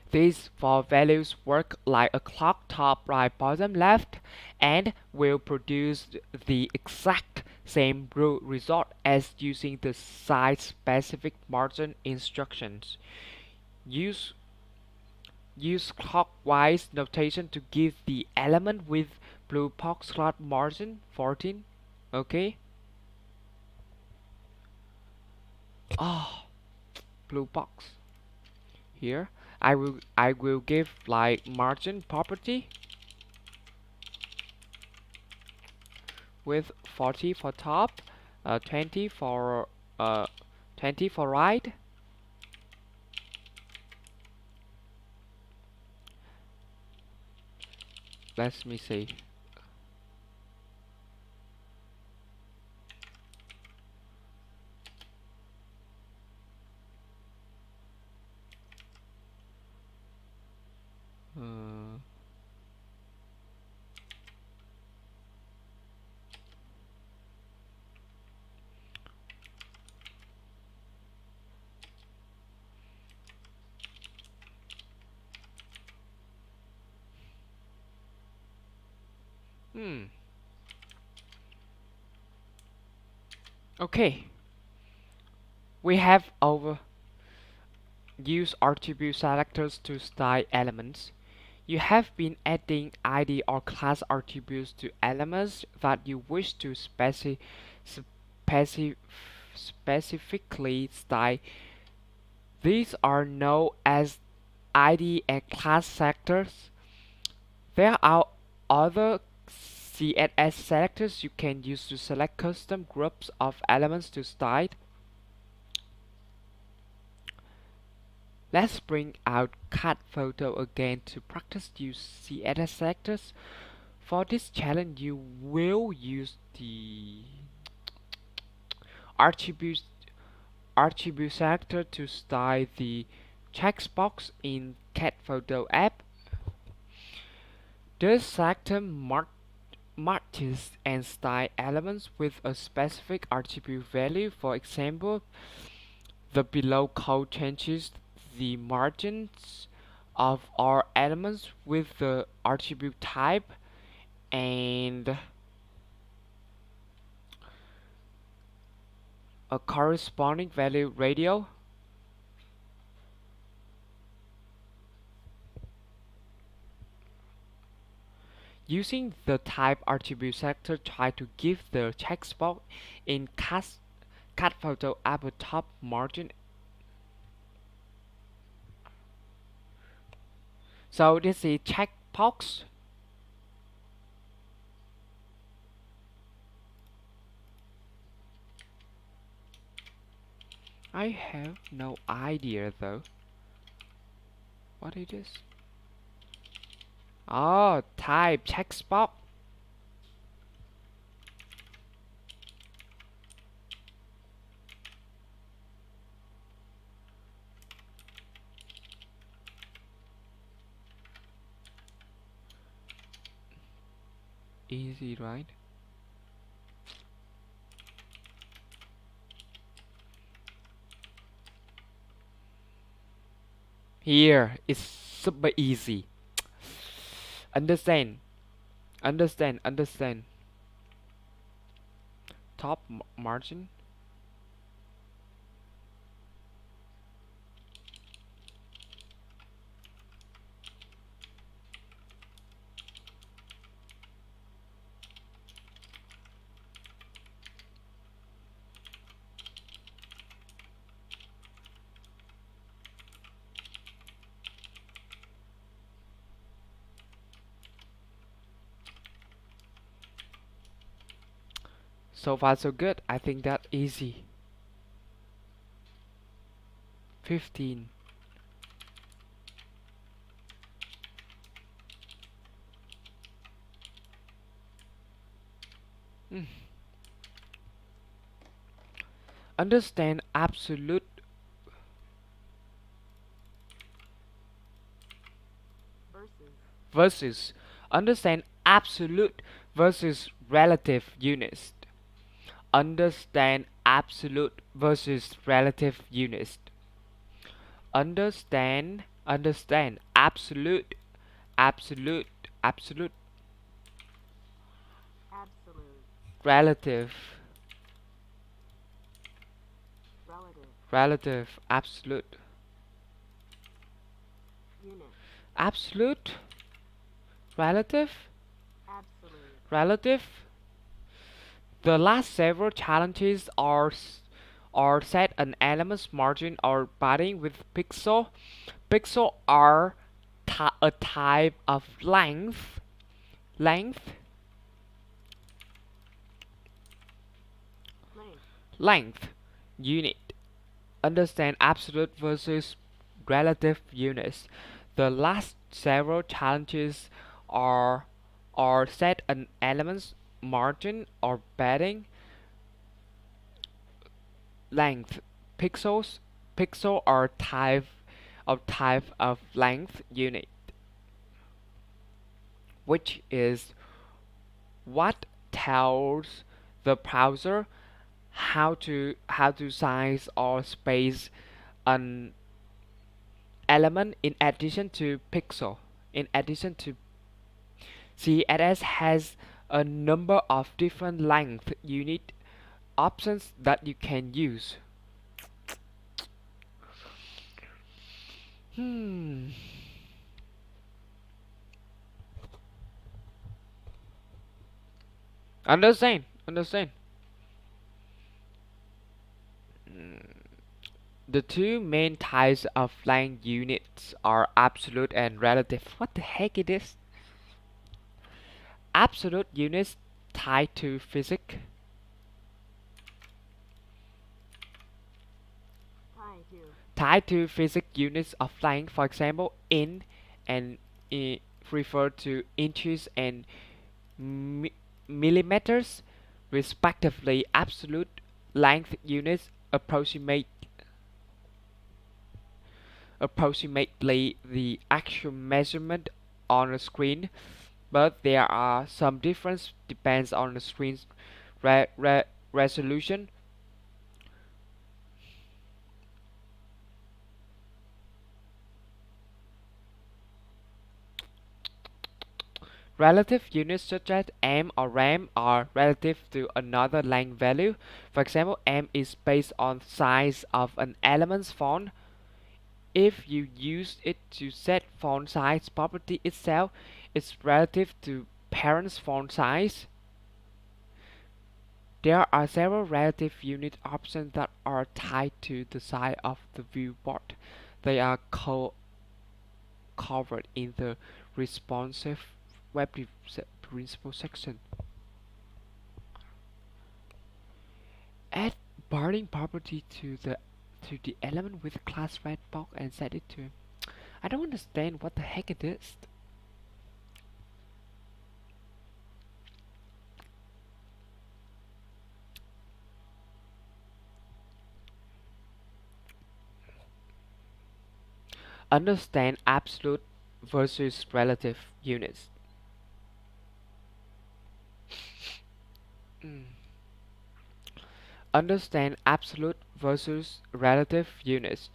These four values work like a clock top, right, bottom, left, and will produce the exact same result as using the site-specific margin instructions. Use Use clockwise notation to give the element with blue box slot margin 14. Okay. Oh, blue box. Here I will give like margin property with 40 for top, 20 for uh 20 for right. Let me see. Uh, hmm. Okay. We have over use attribute selectors to style elements. You have been adding ID or class attributes to elements that you wish to speci specifically style. These are known as ID and class selectors. There are other CSS selectors you can use to select custom groups of elements to style. Let's bring out cat photo again to practice use CSS selectors. For this challenge, you will use the attribute attribute selector to style the checkbox in cat photo app. This selector matches and style elements with a specific attribute value. For example, the below code changes the margins of our elements with the attribute type and a corresponding value radial. Using the type attribute selector, try to give the checkbox in cat photo app a top margin. So this is checkbox. I have no idea though. What is this? Oh, type text box. Easy, right? Here it's super easy. Understand, understand. Top margin. So far so good. I think that easy. 15. Mm. Understand absolute versus. Understand absolute versus relative units. Understand absolute versus relative units. Understand absolute, absolute, absolute, relative, relative, absolute, absolute, relative, relative. The last several challenges are set an element's margin or padding with pixel. Pixel are a type of length, length unit. Understand absolute versus relative units. The last several challenges are are set an element's margin or padding length. Pixel are type of length unit, which is what tells the browser how to size or space an element in addition to pixel. In addition to CSS has a number of different length unit options that you can use. Hmm. Understand. The two main types of length units are absolute and relative. What the heck it is? Absolute units tied to physics. Tied to physics units of length, for example, in and refer to inches and mi- millimeters, respectively. Absolute length units approximately the actual measurement on a screen, but there are some difference depends on the screen's re re resolution. Relative units such as m or ram are relative to another length value. For example, m is based on size of an element's font. If you use it to set font size property itself, it's relative to parent's font size. There are several relative unit options that are tied to the size of the viewport. They are covered in the responsive web principle section. Add binding property to the element with class red box and set it to. I don't understand what the heck it is. Understand absolute versus relative units. Mm. Understand absolute versus relative units.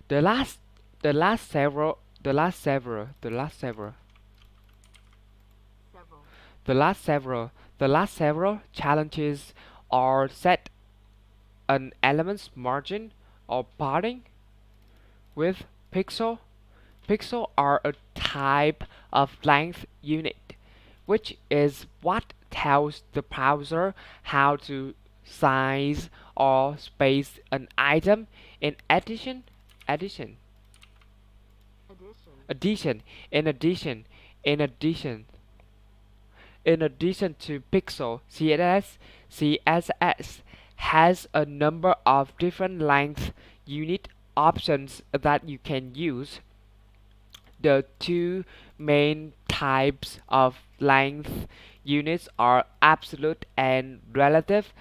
The last, the last several, the last several, the last several, the last several, the last several challenges are set an element's margin or padding with pixel. Pixel are a type of length unit, which is what tells the browser how to size or space an item. In addition, addition, in addition, in addition, in addition to pixel, CSS has a number of different length unit options that you can use. The two main types of length units are absolute and relative.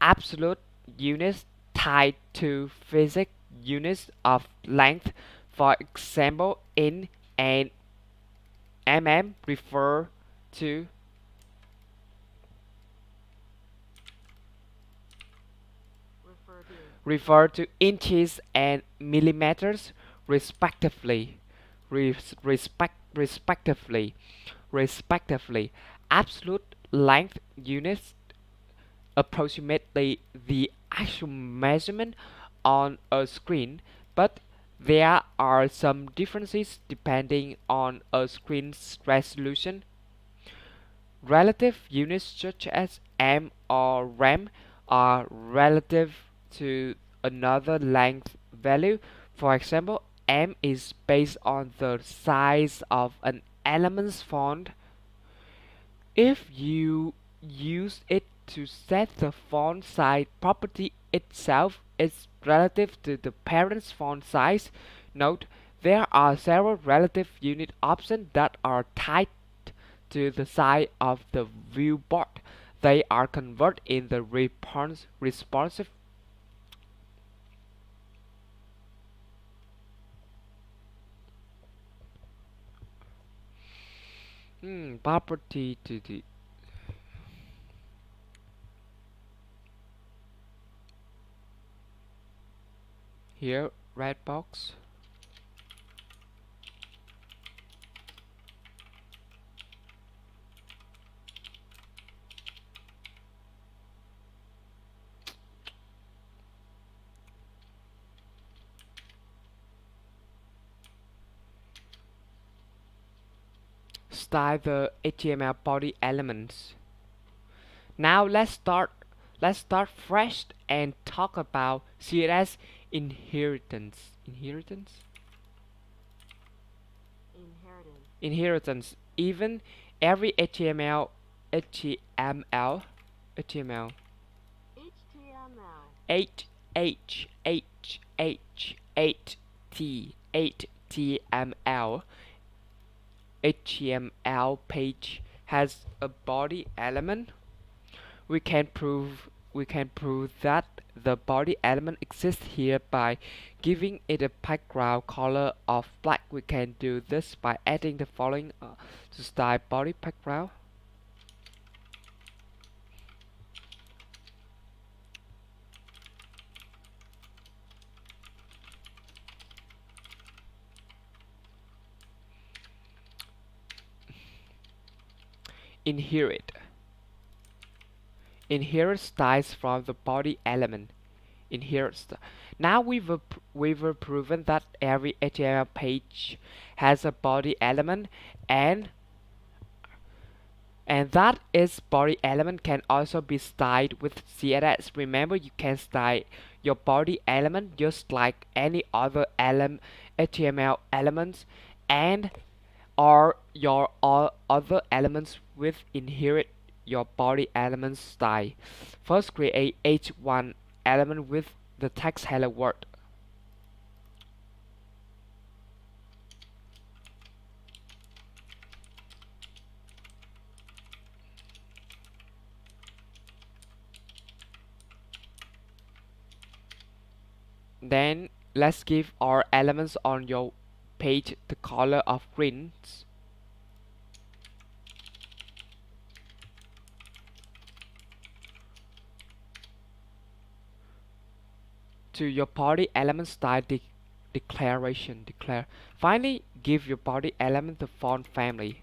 Absolute units tied to physics units of length. For example, in and to refer to inches and millimeters respectively. Respectively, respectively. Absolute length units approximately the actual measurement on a screen, but there are some differences depending on a screen's resolution. Relative units such as m or rem are relative to another length value. For example, m is based on the size of an element's font. If you use it to set the font size property itself is relative to the parent's font size. Note, there are several relative unit options that are tied to the size of the viewport. They are converted in the responsive property to the here red box. Style the HTML body elements. Now let's start fresh and talk about CSS inheritance. Inheritance. Even every HTML H H H H 8 HTML page has a body element. We can prove that the body element exists here by giving it a background color of black. We can do this by adding the following to style body background. Inherit. Inherit styles from the body element. Now we've proven that every HTML page has a body element, and that its body element can also be styled with CSS. Remember, you can style your body element just like any other HTML elements, and or your all other elements with inherit your body element style. First, create h1 element with the text hello world. Then let's give our elements on your page the color of green. To your body element style declare. Finally, give your body element the font family.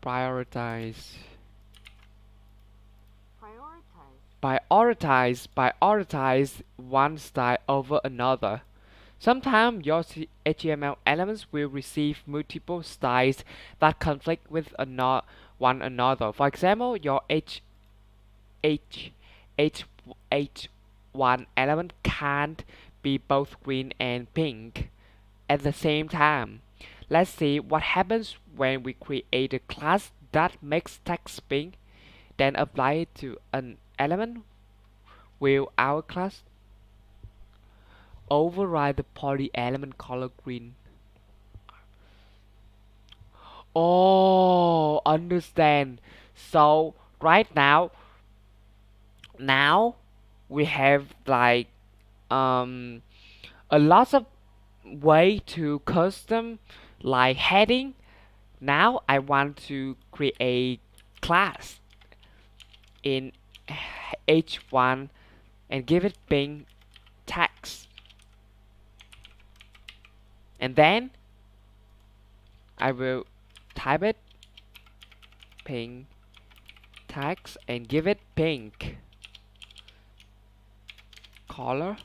Prioritize. Prioritize one style over another. Sometimes your HTML elements will receive multiple styles that conflict with one another. For example, your H H1 element can't be both green and pink at the same time. Let's see what happens when we create a class that makes text pink, then apply it to an element. Will our class override the body element color green? Oh, understand. So right now we have like um a lot of way to custom like heading. Now I want to create class in H1 and give it ping text, and then I will type it ping text and give it pink color.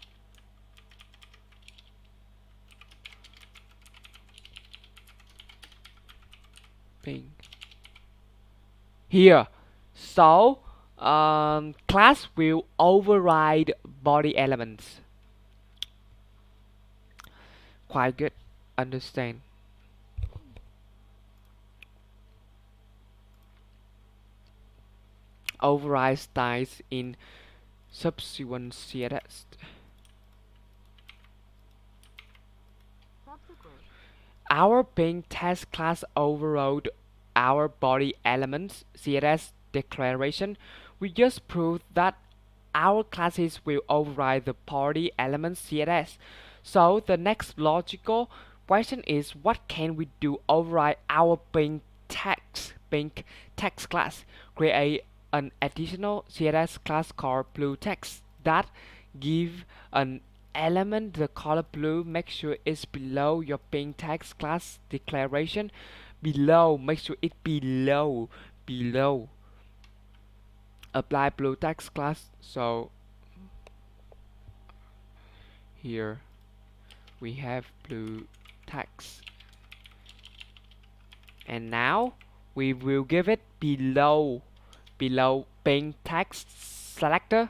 Pink here. So class will override body elements. Quite good. Understand. Override styles in subsequent CSS. Our ping text class overrode our body elements CSS declaration. We just proved that our classes will override the body elements CSS. So the next logical question is, what can we do override our ping text class? Create an additional CSS class called blue text that give an element the color blue. Make sure it's below your ping text class declaration. Below, make sure it's below. Apply blue text class. So here we have blue text, and now we will give it below ping text selector,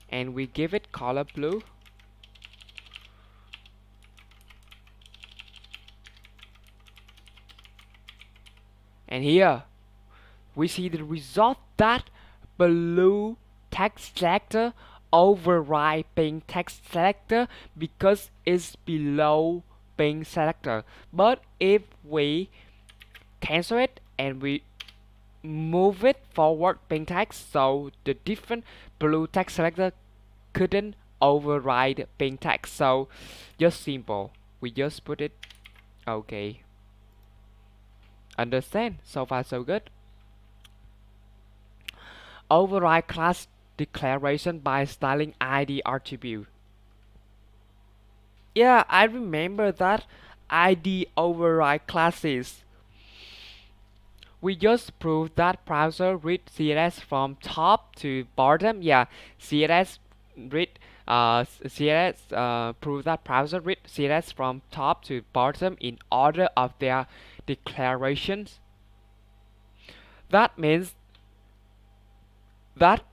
and we give it color blue. And here we see the result that blue text selector override ping text selector because it's below ping selector. But if we cancel it and we move it forward ping text, so the different blue text selector couldn't override ping text. So just simple, we just put it. Okay, understand? So far so good. Override class declaration by styling ID attribute. Yeah, I remember that ID override classes. We just proved that browser read CSS from top to bottom. Yeah, CSS read CSS prove that browser read CSS from top to bottom in order of their declarations. That means that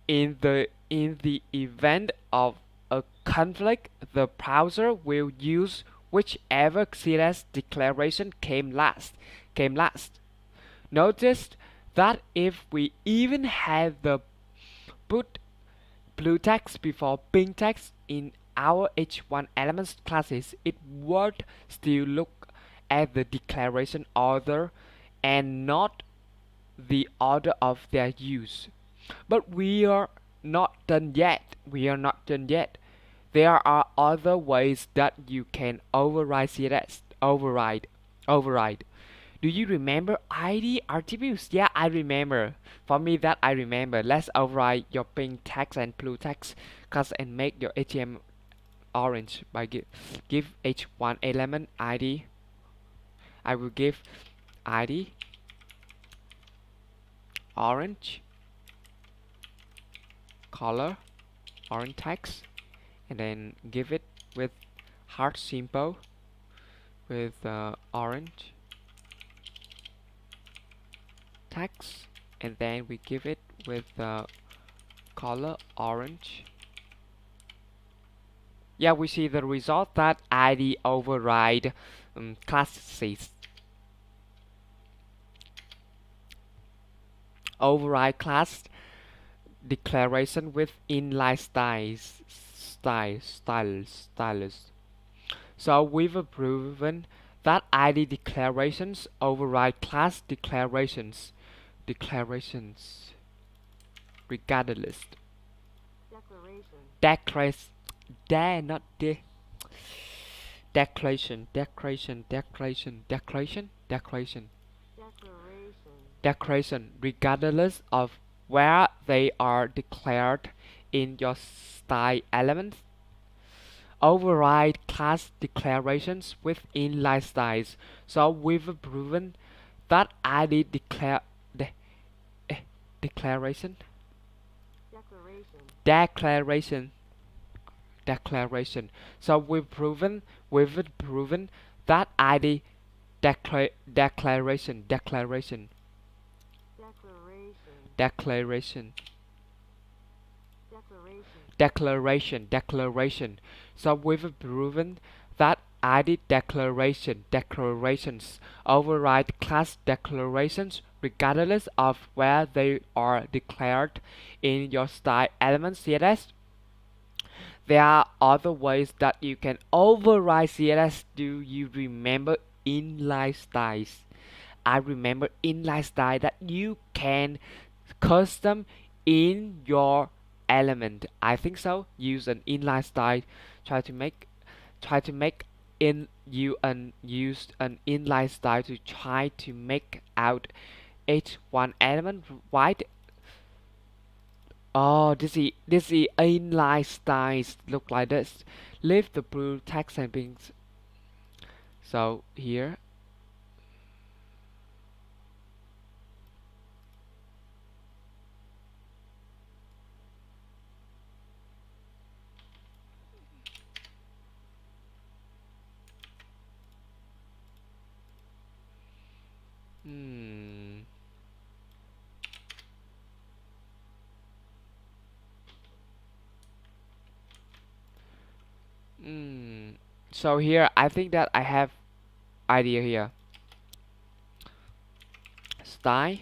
in the event of a conflict, the browser will use whichever CSS declaration came last. Notice that if we even have the put blue text before pink text in our h1 elements classes, it would still look at the declaration order and not the order of their use. But we are not done yet. We are not done yet. There are other ways that you can override CSS. Override. Do you remember ID attributes? Yeah, I remember. For me, that I remember. Let's override your pink text and blue text class and make your HTML orange by give h1 element ID. I will give ID orange color orange text and then give it with heart symbol with orange text, and then we give it with color orange. Yeah, we see the result that ID override classes. Override class declaration with inline styles. So we've proven that ID declarations override class declarations regardless. Declaration. Not de declaration regardless of where they are declared in your style elements. Override class declarations with inline styles. So we've proven that ID declaration declaration declaration. So we've proven that ID declaration declaration. So we've proven that ID declarations override class declarations regardless of where they are declared in your style element CSS. There are other ways that you can override CSS. Do you remember inline styles? I remember inline style that you can custom in your element. I think so. Use an inline style. Try to make use an inline style to try to make out h1 element, right? Oh, this is inline styles look like this. Leave the blue text and things. So here, hmm, hmm. So here, I think that I have idea here. Style.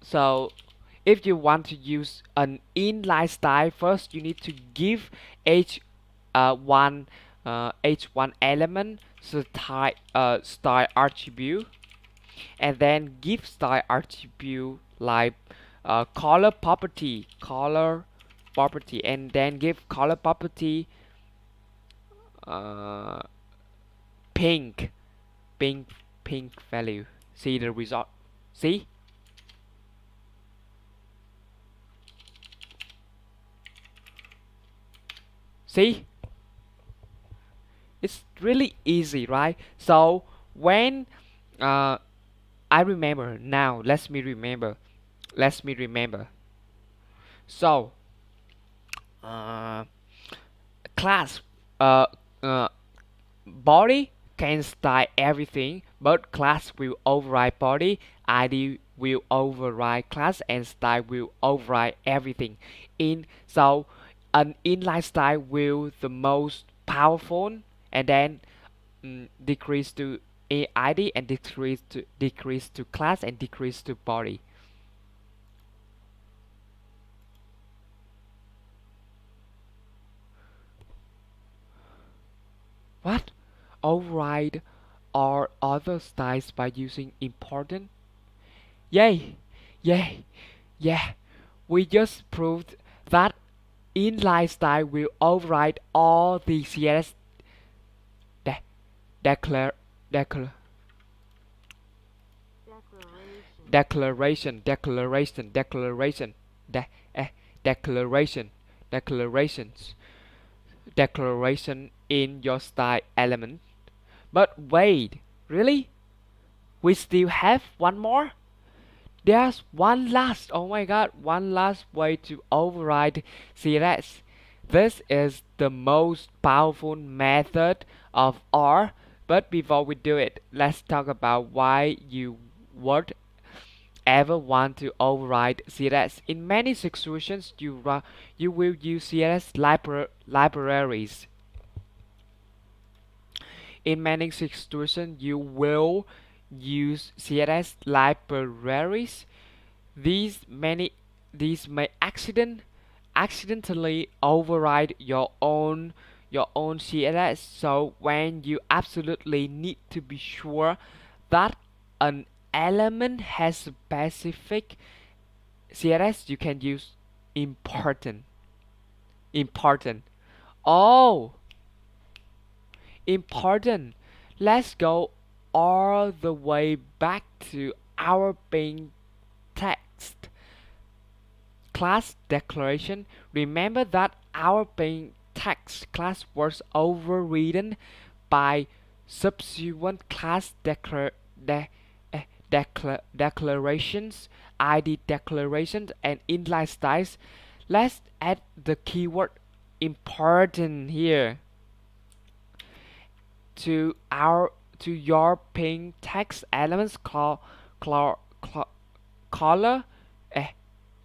So if you want to use an inline style, first you need to give h1 h1 element style attribute, and then give style attribute like color property, and then give color property uh, pink pink pink value. See the result. See, see, it's really easy, right? So when uh, I remember now, let me remember. So uh, class uh, uh, body can style everything, but class will override body, ID will override class, and style will override everything. In so an inline style will the most powerful, and then decrease to ID and decrease to class and decrease to body. What? Override or other styles by using important? Yay! Yay! Yeah! We just proved that inline style will override all the CSS de- declar declar declaration declaration declaration de- declaration declarations declaration in your style element. But wait, really? We still have one more? There's one last, oh my god, one last way to override CSS. This is the most powerful method of all, but before we do it, let's talk about why you would ever want to override CSS. In many situations, you will use CSS libraries. In many situations, you will use CSS libraries. These many these may accidentally override your own CSS. So when you absolutely need to be sure that an element has specific CSS, you can use important. Important. Oh, important. Let's go all the way back to our main text class declaration. Remember that our main text class was overridden by subsequent class declarations, ID declarations, and inline styles. Let's add the keyword important here to our to your ping text elements color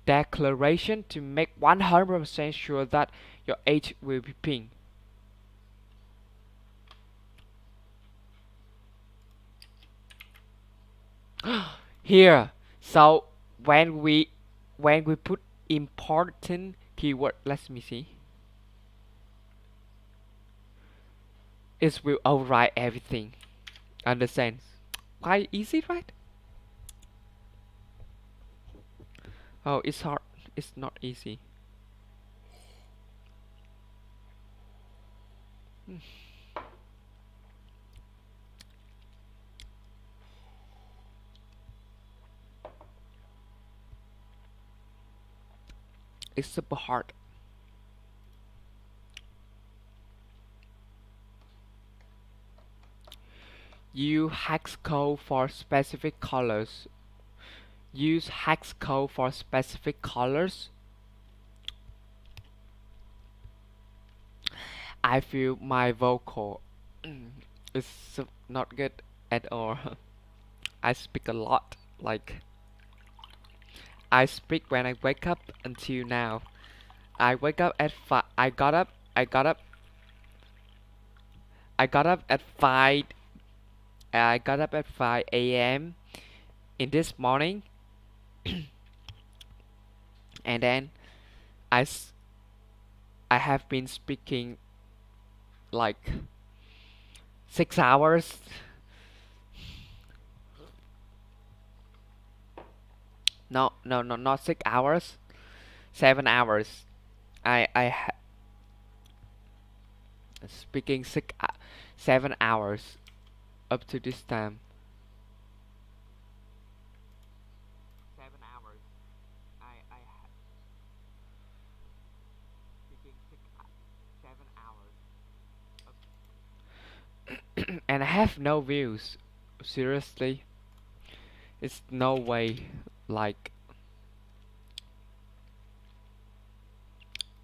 declaration to make 100% sure that your age will be pink. Here, so when we put important keyword, let me see, it will override everything. Understand? Quite easy, right? Oh, it's hard. It's not easy. It's super hard. You hex code for specific colors. Use hex code for specific colors. I feel my vocal is not good at all. I speak a lot. Like I speak when I wake up until now. I wake up at five. I got up at 5. I got up at 5 a.m. in this morning, and then I s- I have been speaking like 6 hours. No, no, no, not 6 hours. 7 hours. I speaking 7 hours up to this time. 7 hours. I speaking 7 hours. And I have no views. Seriously, it's no way. Like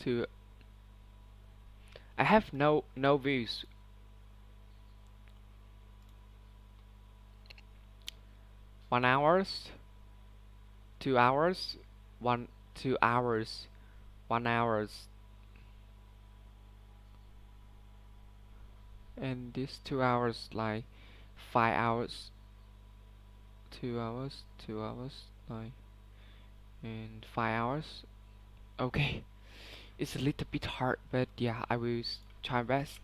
to. I have no views. 1 hours, 2 hours, 2 hours, 1 hours, and this 2 hours like 5 hours, 2 hours, 2 hours, like and 5 hours. Okay, it's a little bit hard, but yeah, I will try best.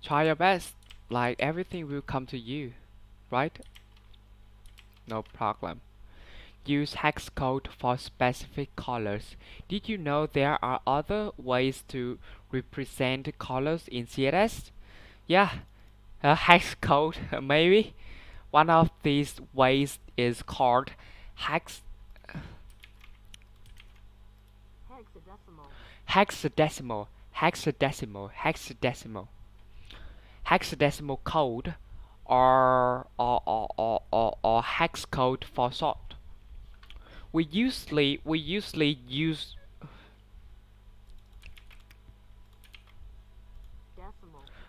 Try your best. Like everything will come to you, right? No problem. Use hex code for specific colors. Did you know there are other ways to represent colors in CSS? Yeah, a hex code maybe. One of these ways is called hex hexadecimal hexadecimal code or hex code for short. We usually use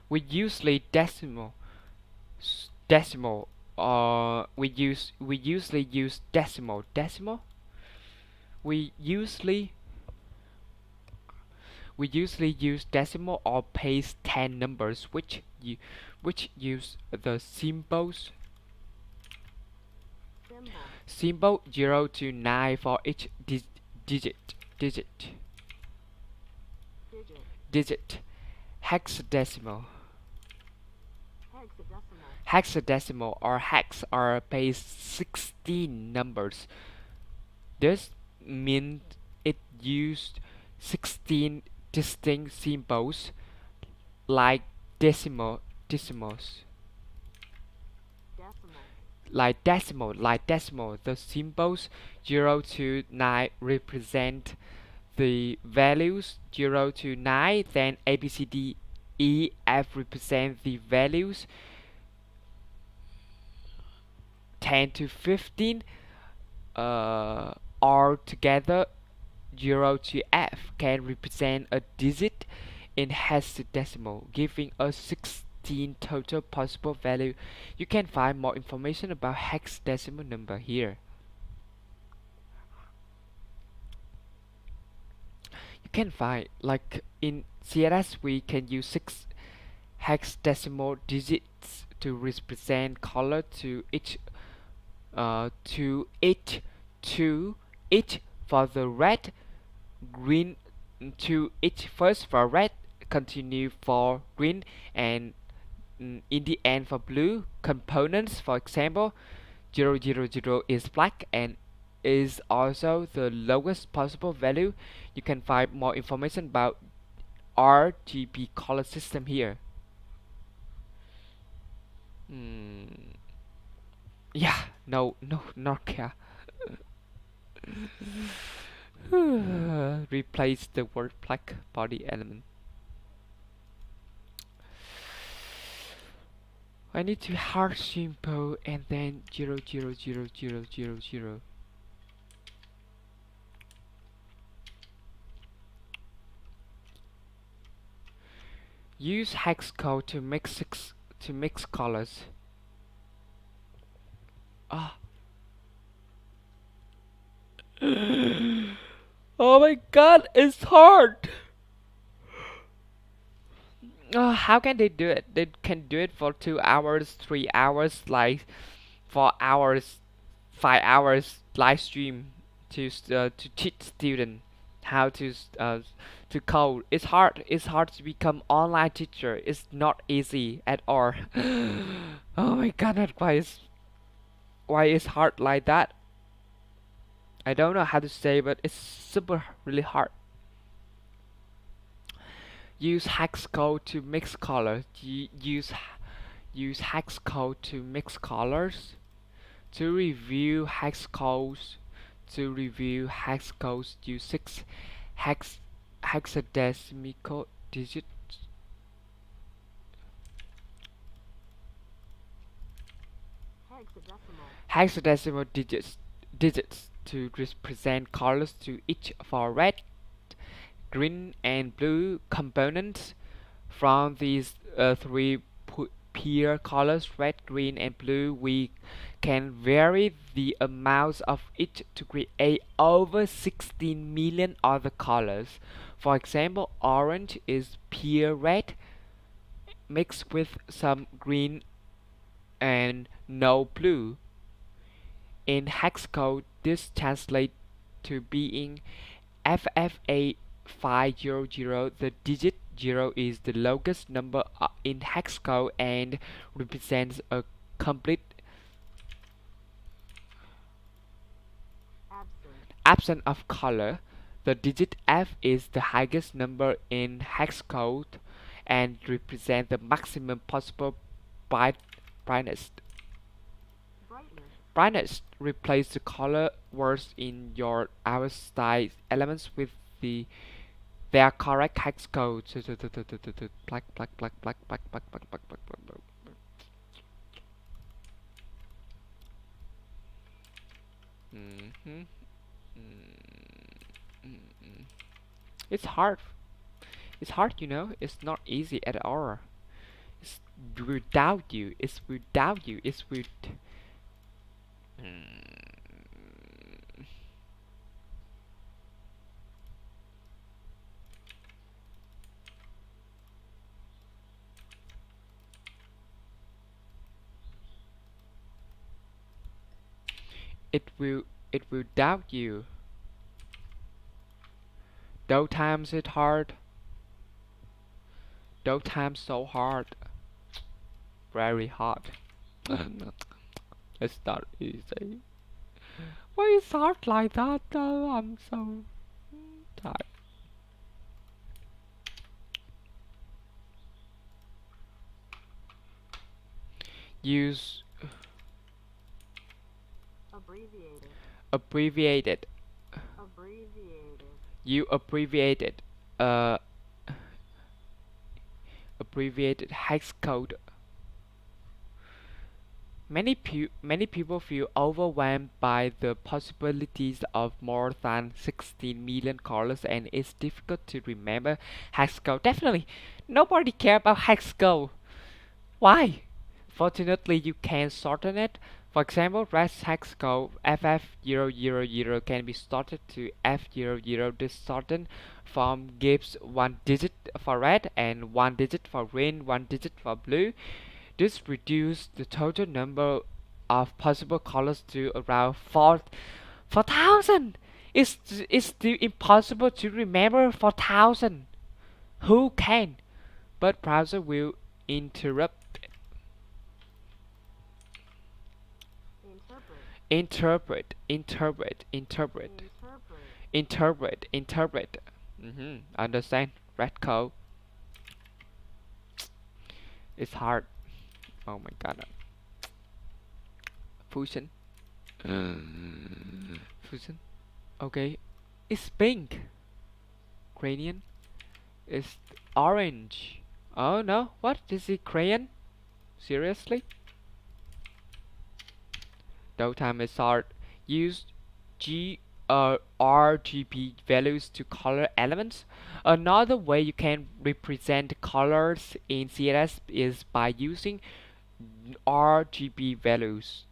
we usually decimal we usually use decimal we usually we usually use decimal or base 10 numbers which use the symbol 0 to 9 for each digit digit hexadecimal hexadecimal or hex are base 16 numbers. This means it used 16 distinct symbols like decimals like decimal. The symbols 0 to 9 represent the values 0 to 9, then A B C D E F represent the values 10 to 15 all together 0 to F can represent a digit in hexadecimal, giving us 16 total possible value. You can find more information about hexadecimal number here. You can find, like in CSS, we can use 6 hexadecimal digits to represent color to each for the red, green to each first for red, continue for green, and in the end for blue. Components, for example, 000 is black and is also the lowest possible value. You can find more information about RGB color system here. Yeah, no, not care. Replace the word black body element. I need to hard symbol and then 0000000. Use hex code to mix colors. Ah. Oh my god, it's hard. How can they do it? They can do it for 2 hours, 3 hours, like 4 hours, 5 hours live stream to teach student how to code. It's hard. It's hard to become online teacher. It's not easy at all. Oh my god, why is hard like that? I don't know how to say, but it's super really hard. Use hex code to mix colors. Use hex code to mix colors. To review hex codes, use 6 hex hexadecimal digits. hexadecimal digits to represent colors to each for red, green, and blue components. From these three peer colors, red, green, and blue, we can vary the amounts of each to create over 16 million other colors. For example, orange is pure red mixed with some green and no blue. In hex code, this translates to being FFA500. The digit 0 is the lowest number in hex code and represents a complete absence of color. The digit F is the highest number in hex code and represents the maximum possible brightness. Brightness replace the color words in your our style elements with their correct hex code. Black, black, black, black, black, black, black, black, black, black. Mhm. It's hard. It's hard, you know. It's not easy at all. It's without you. It's without you. It's with. It will. It will doubt you. Though times it hard. Though times so hard. Very hard. It's not easy. Why is hard like that though? I'm so tired. Use abbreviated. You abbreviated. Uh, abbreviated hex code. Many people feel overwhelmed by the possibilities of more than 16 million colors, and it's difficult to remember hex code. Definitely, nobody care about hex code. Why? Fortunately, you can shorten it. For example, red hex code FF000 can be shortened to F00. This shortened form gives one digit for red and one digit for green, one digit for blue. This reduces the total number of possible colors to around 4,000. It's still impossible to remember 4,000. Who can? But browser will interrupt. Interpret. Understand? Red code. It's hard. Oh my god. Fusion. Fusion. Okay. It's pink. Crayon. It's orange. Oh no. What? Is it crayon? Seriously? Though time is hard. Use RGB values to color elements. Another way you can represent colors in CSS is by using RGB values.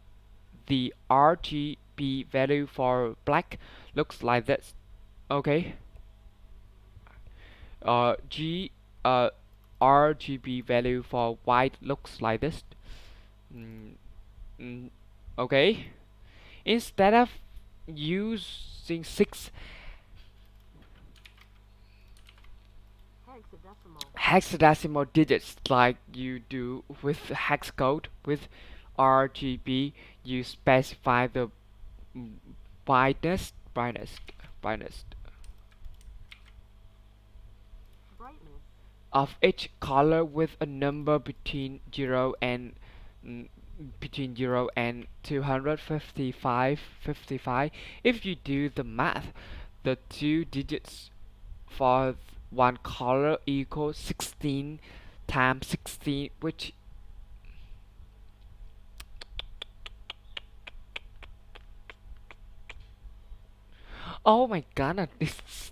The RGB value for black looks like this. Okay. G RGB value for white looks like this. Mm, mm, okay. Instead of using 6 hexadecimal digits like you do with hex code, with RGB you specify the brightness brightness of each color with a number between 0 and 255. If you do the math, the two digits for one color equals 16 times 16, which Oh my god, this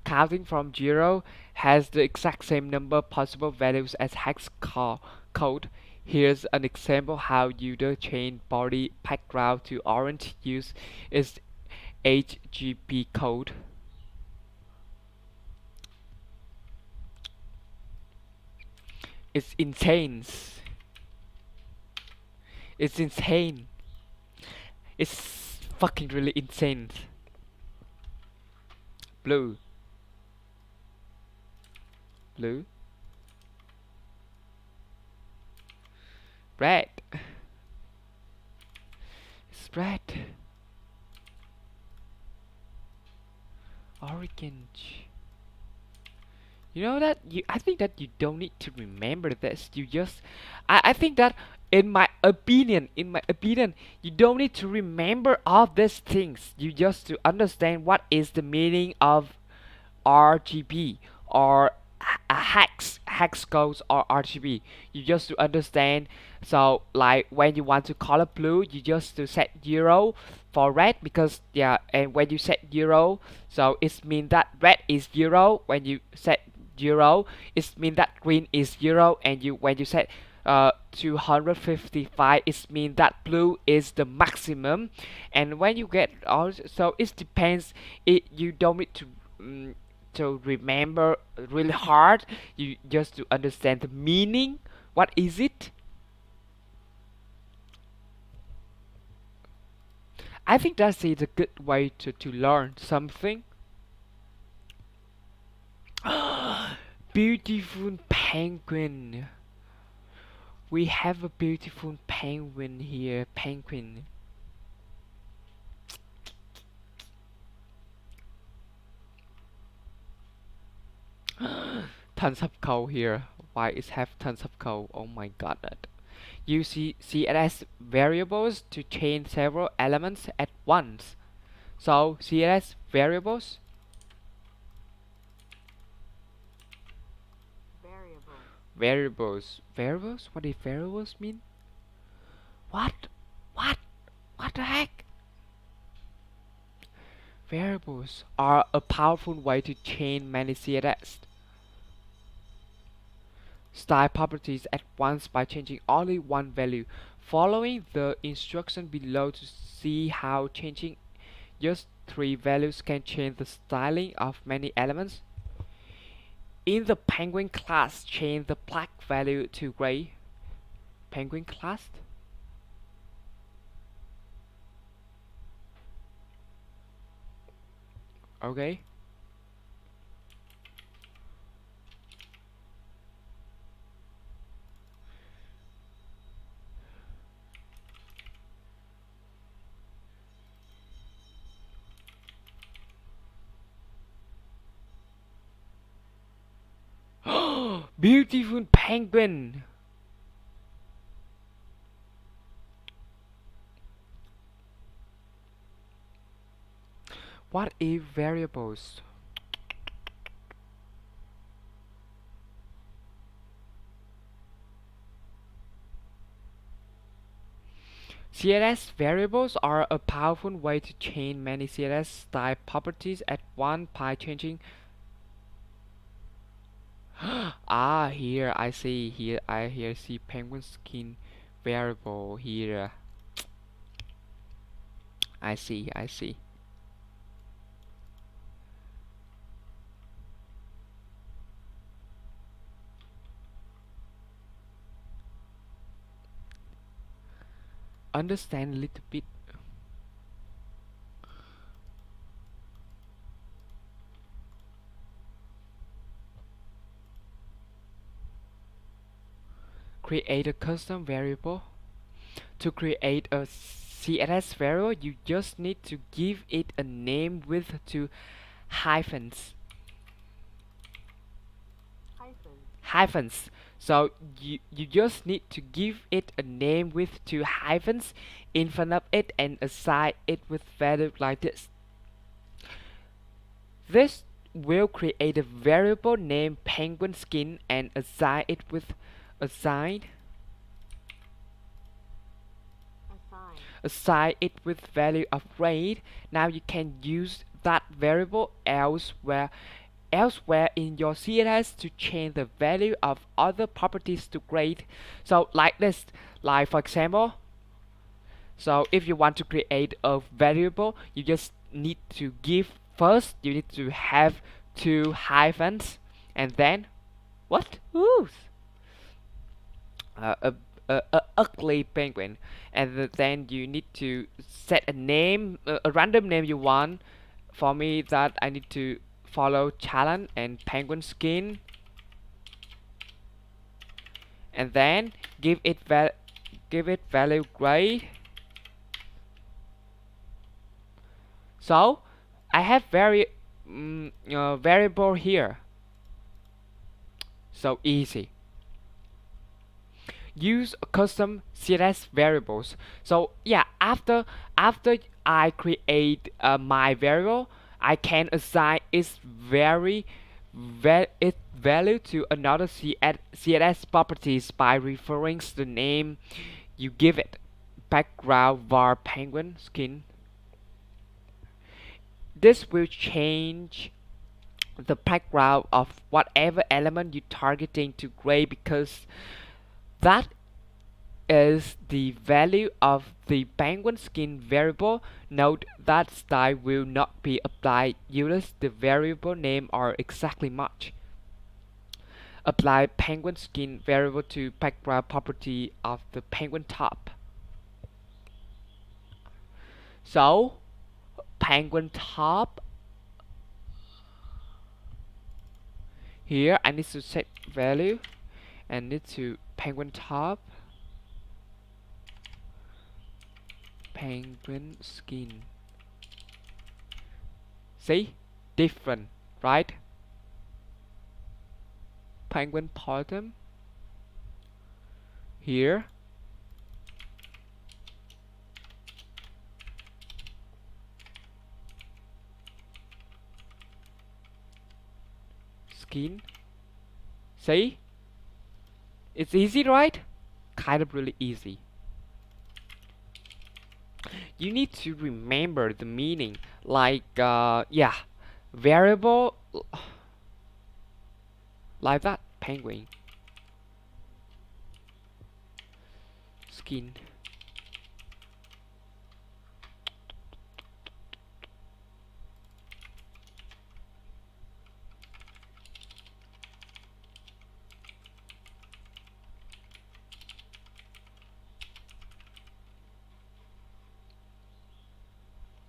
counting from 0 has the exact same number possible values as code. Here's an example how user change body background to orange use is HGP code. It's insane. It's insane. It's fucking really insane. Blue. Blue. Red. It's red. Orange. You know that I think that you don't need to remember this. You just I think that in my opinion, you don't need to remember all these things. You just to understand what is the meaning of RGB or hex codes or RGB. You just to understand. So like when you want to color blue, you just to set 0 for red because yeah, and when you set 0, so it means that red is 0. When you set 0, it means that green is 0, and you when you set 255, it means that blue is the maximum. And when you get all, so it depends. You don't need to remember really hard. You just to understand the meaning. What is it? I think that is a good way to learn something. Beautiful penguin. We have a beautiful penguin here. Penguin. Tons of code here. Why it have tons of code? Oh my god. Use CSS variables to change several elements at once. So CSS variables. Variables. What do variables mean? What? What? What the heck? Variables are a powerful way to change many CSS style properties at once by changing only one value. Following the instruction below to see how changing just 3 values can change the styling of many elements. In the penguin class, change the black value to gray. Penguin class. Okay. Beautiful penguin. What if variables? CSS variables are a powerful way to change many CSS style properties at once by changing. Here I see. Here I see penguin skin variable here. I see. I see. Understand a little bit. Create a custom variable. To create a CSS variable, you just need to give it a name with two hyphens. Hyphens. So you just need to give it a name with two hyphens in front of it and assign it with value like this. This will create a variable named penguin skin and assign assign it with value of grade. Now you can use that variable elsewhere in your CSS to change the value of other properties to grade. So like this, like for example, so if you want to create a variable, you just need to give first, you need to have two hyphens, and then what? Ooh, uh, a, a ugly penguin, and then you need to set a name, a random name you want. For me, that I need to follow challenge and penguin skin, and then give it value grade. So I have variable here. So easy. Use custom CSS variables. So yeah, after I create my variable, I can assign its value to another CSS properties by referring to the name you give it. Background var penguin skin. This will change the background of whatever element you're targeting to gray, because that is the value of the penguin skin variable. Note that style will not be applied unless the variable name are exactly matched. Apply penguin skin variable to background property of the penguin top. So penguin top, here I need to set value and need to penguin top penguin skin. See, different, right? Penguin bottom here, skin. See, it's easy, right? Kind of really easy. You need to remember the meaning, like yeah, variable like that, penguin skin.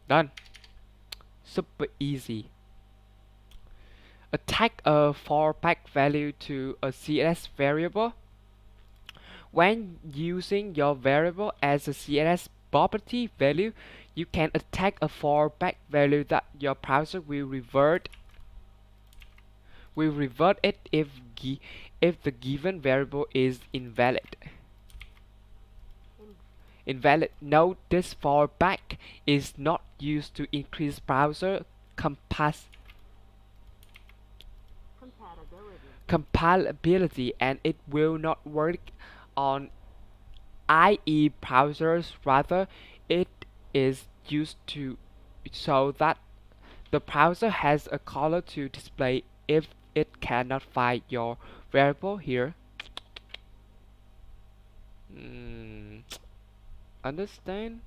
Done. Super easy. Attach a fallback value to a CSS variable. When using your variable as a CSS property value, you can attach a fallback value that your browser will revert it if the given variable is invalid. Note this fallback is not used to increase browser compatibility, and it will not work on IE browsers. Rather, it is used to so that the browser has a color to display if it cannot find your variable here. Understand?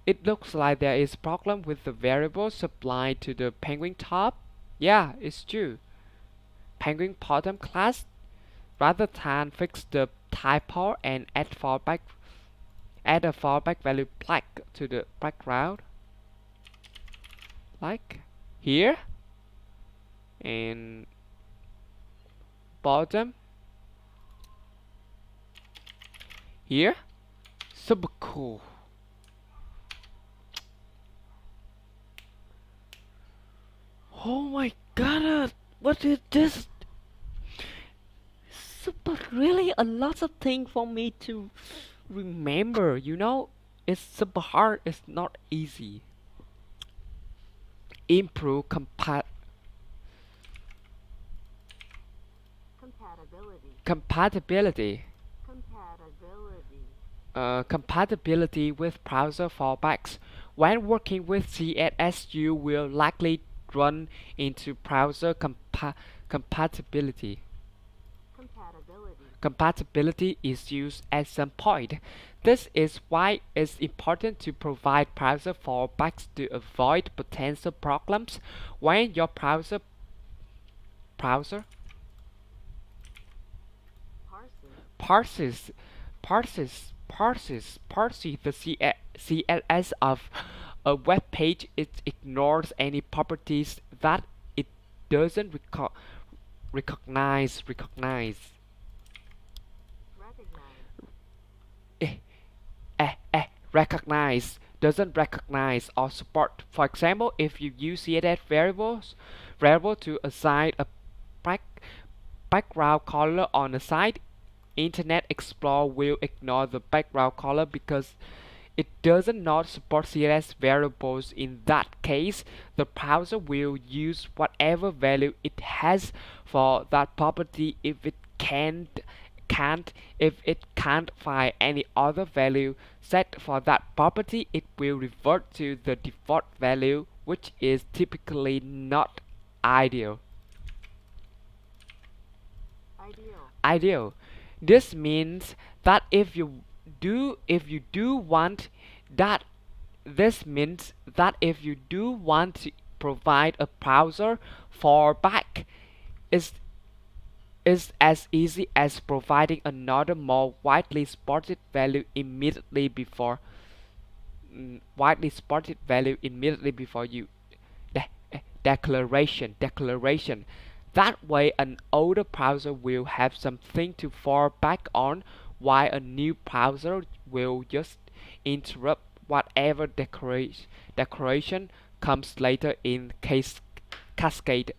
It looks like there is problem with the variable supplied to the penguin top. Yeah, it's true. Penguin bottom class, rather than fix the typo and add a fallback value black to the background, like here, and bottom here. Super cool. Oh my god, what is this? Super, really a lot of things for me to remember, it's super hard, it's not easy. Improve compatibility. Compatibility with browser fallbacks. When working with CSS, you will likely run into browser compatibility. Compatibility is used at some point. This is why it's important to provide browser fallbacks to avoid potential problems when your browser parses parses the CSS of a web page. It ignores any properties that it doesn't recognize. Eh, recognize doesn't recognize or support. For example, if you use CSS variable to assign a back, background color on a site, Internet Explorer will ignore the background color because it does not support CSS variables. In that case, the browser will use whatever value it has for that property. If it can't find any other value set for that property, it will revert to the default value, which is typically not ideal. Ideal. This means that if you do want that this means that if you do want to provide a browser fallback, is is as easy as providing another more widely spotted value immediately before you declaration. That way, an older browser will have something to fall back on, while a new browser will just interrupt whatever declaration comes later in cascade.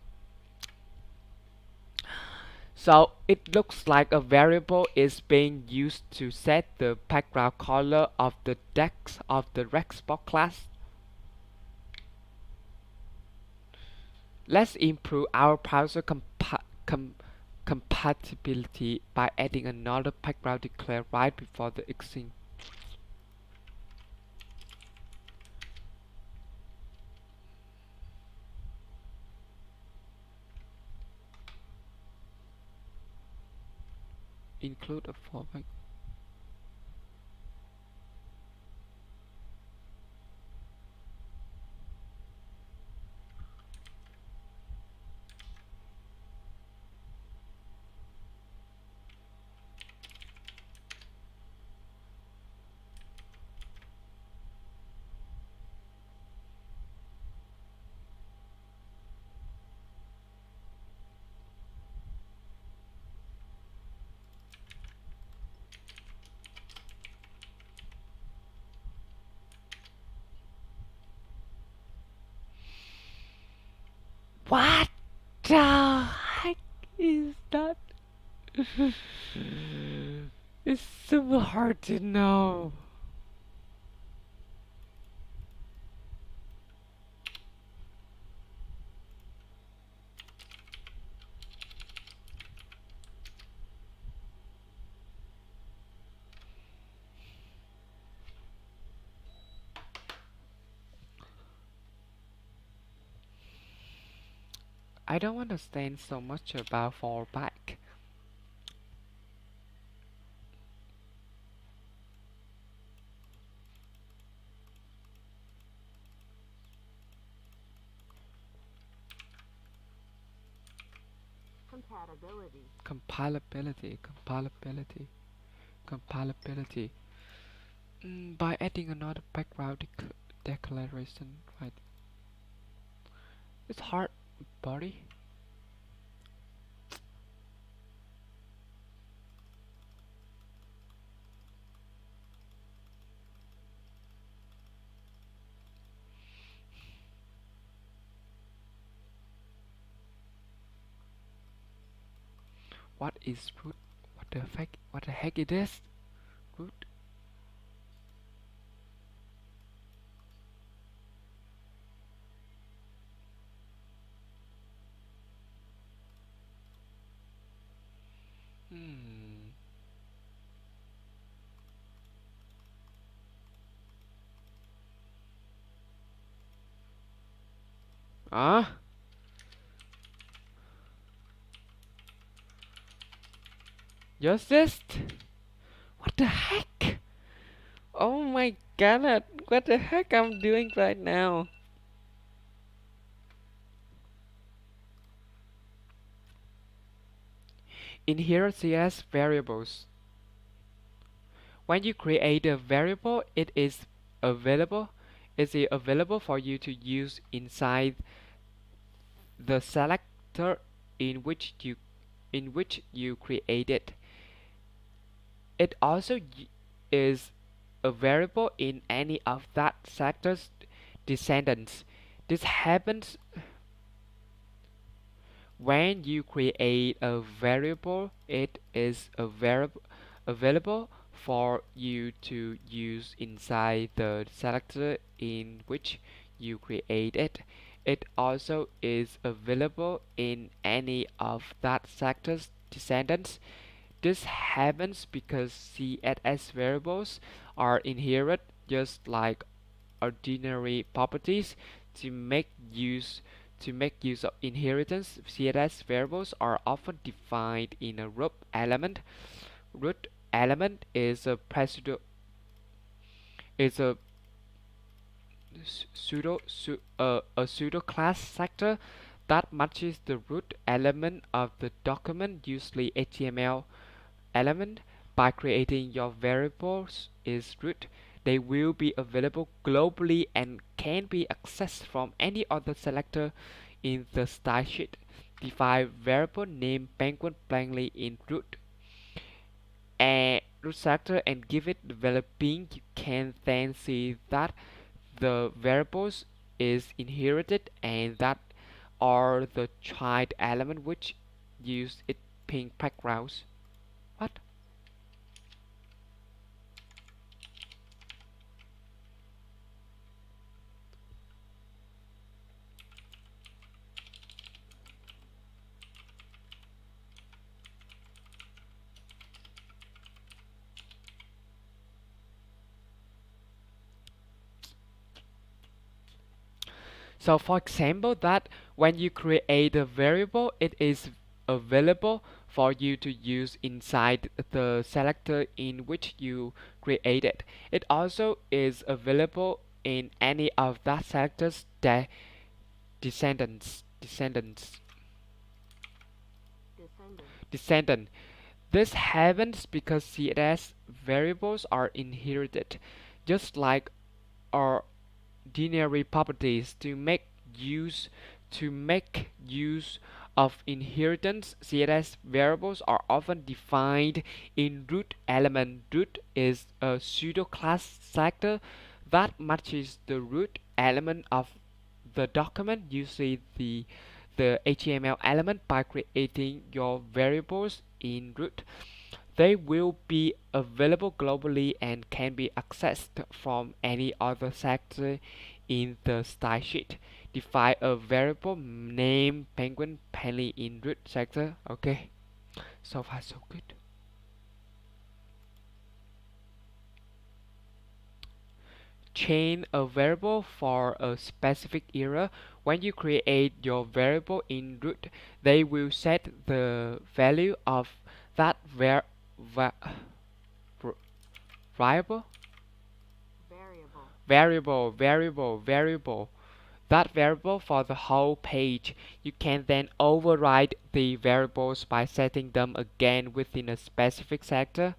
So it looks like a variable is being used to set the background color of the text of the Rexbox class. Let's improve our browser compatibility by adding another background declare right before the existing. Include a fallback. What the heck is that? It's so hard to know. I don't understand so much about fallback. Compilability. By adding another background declaration, right? It's hard, buddy. What is root? What the heck? What the heck it is? Root? Ah, just this. What the heck? Oh my god, what the heck I'm doing right now? In here, CSS variables. When you create a variable, it is available for you to use inside the selector in which you create it. It also is a variable in any of that selector's descendants. This happens when you create a variable. It is a variable available for you to use inside the selector in which you create it. It also is available in any of that selector's descendants. This happens because CSS variables are inherent just like ordinary properties. To make use to make use of inheritance, CSS variables are often defined in a root element. Root element is a pseudo class sector that matches the root element of the document, usually HTML element. By creating your variables is root, they will be available globally and can be accessed from any other selector in the style sheet. Define variable name penguin blankly in root and root selector and give it developing. You can then see that the variables is inherited and that are the child element which use it pink backgrounds. What? So for example, that when you create a variable, it is available for you to use inside the selector in which you create it. It also is available in any of that selector's descendants. Descendant. This happens because CSS variables are inherited, just like our ordinary properties. To make use of inheritance, CSS variables are often defined in root element. Root is a pseudo class selector that matches the root element of the document, usually the HTML element. By creating your variables in root, they will be available globally and can be accessed from any other sector in the style sheet. Define a variable name penguin penny in root sector. Okay, so far so good. Chain a variable for a specific error. When you create your variable in root, they will set the value of that va- variable variable that variable for the whole page. You can then override the variables by setting them again within a specific sector.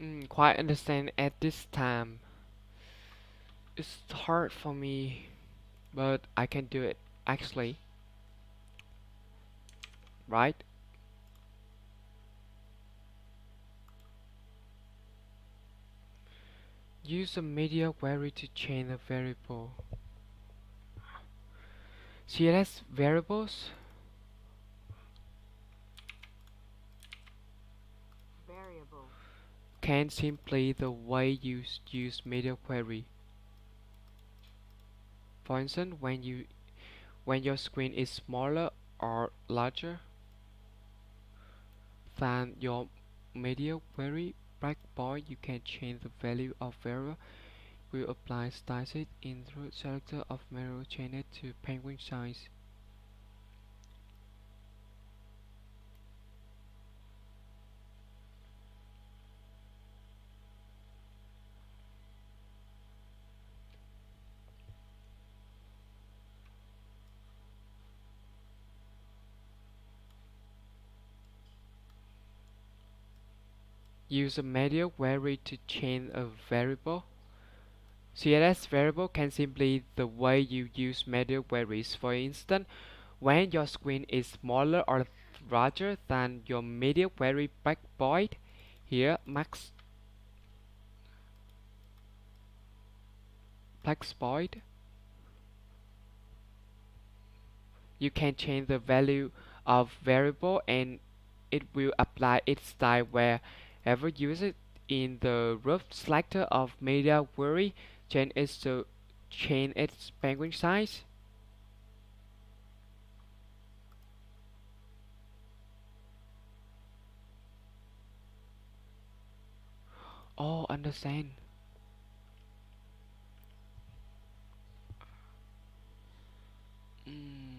Mm, quite understand at this time. It's hard for me, but I can do it actually, right? Use a media query to change a variable. CSS variables can simply the way you use media query. For instance, when your screen is smaller or larger than your media query breakpoint, you can change the value of variable. Will apply styles in the selector of mirror change it to penguin size. Use a media query to change a variable. CSS variable can simply the way you use media queries. For instance, when your screen is smaller or larger than your media query breakpoint, here max breakpoint, you can change the value of variable and it will apply its style wherever used in the rough selector of media query. Change its penguin size. Oh, understand. Mm.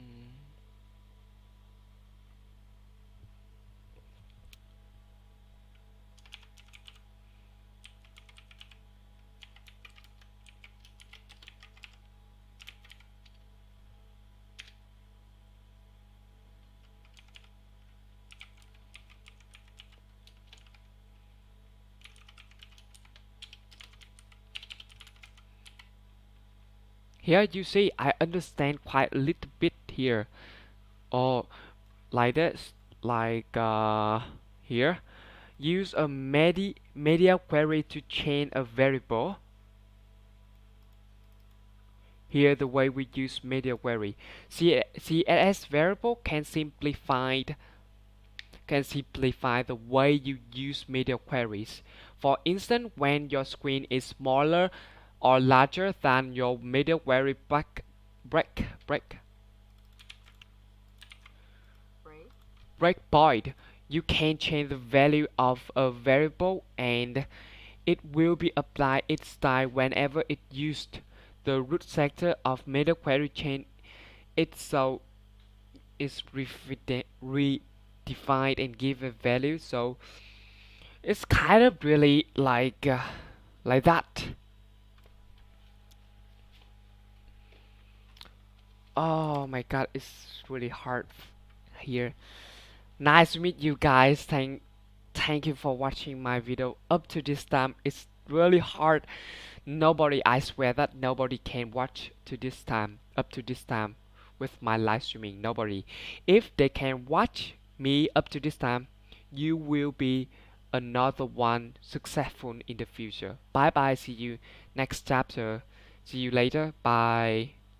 Here you see I understand quite a little bit here. Or like this, like here. Use a media query to change a variable. Here the way we use media query. CSS variable can simplify the way you use media queries. For instance, when your screen is smaller or larger than your middle query breakpoint. You can change the value of a variable and it will be applied its style whenever it used. The root sector of middle query change itself is redefined and give a value. So it's kind of really like that. Oh my god, it's really hard here. Nice to meet you guys. Thank you for watching my video up to this time. It's really hard. Nobody, I swear that nobody can watch to this time, up to this time with my live streaming. Nobody. If they can watch me up to this time, you will be another one successful in the future. Bye bye. See you next chapter. See you later. Bye.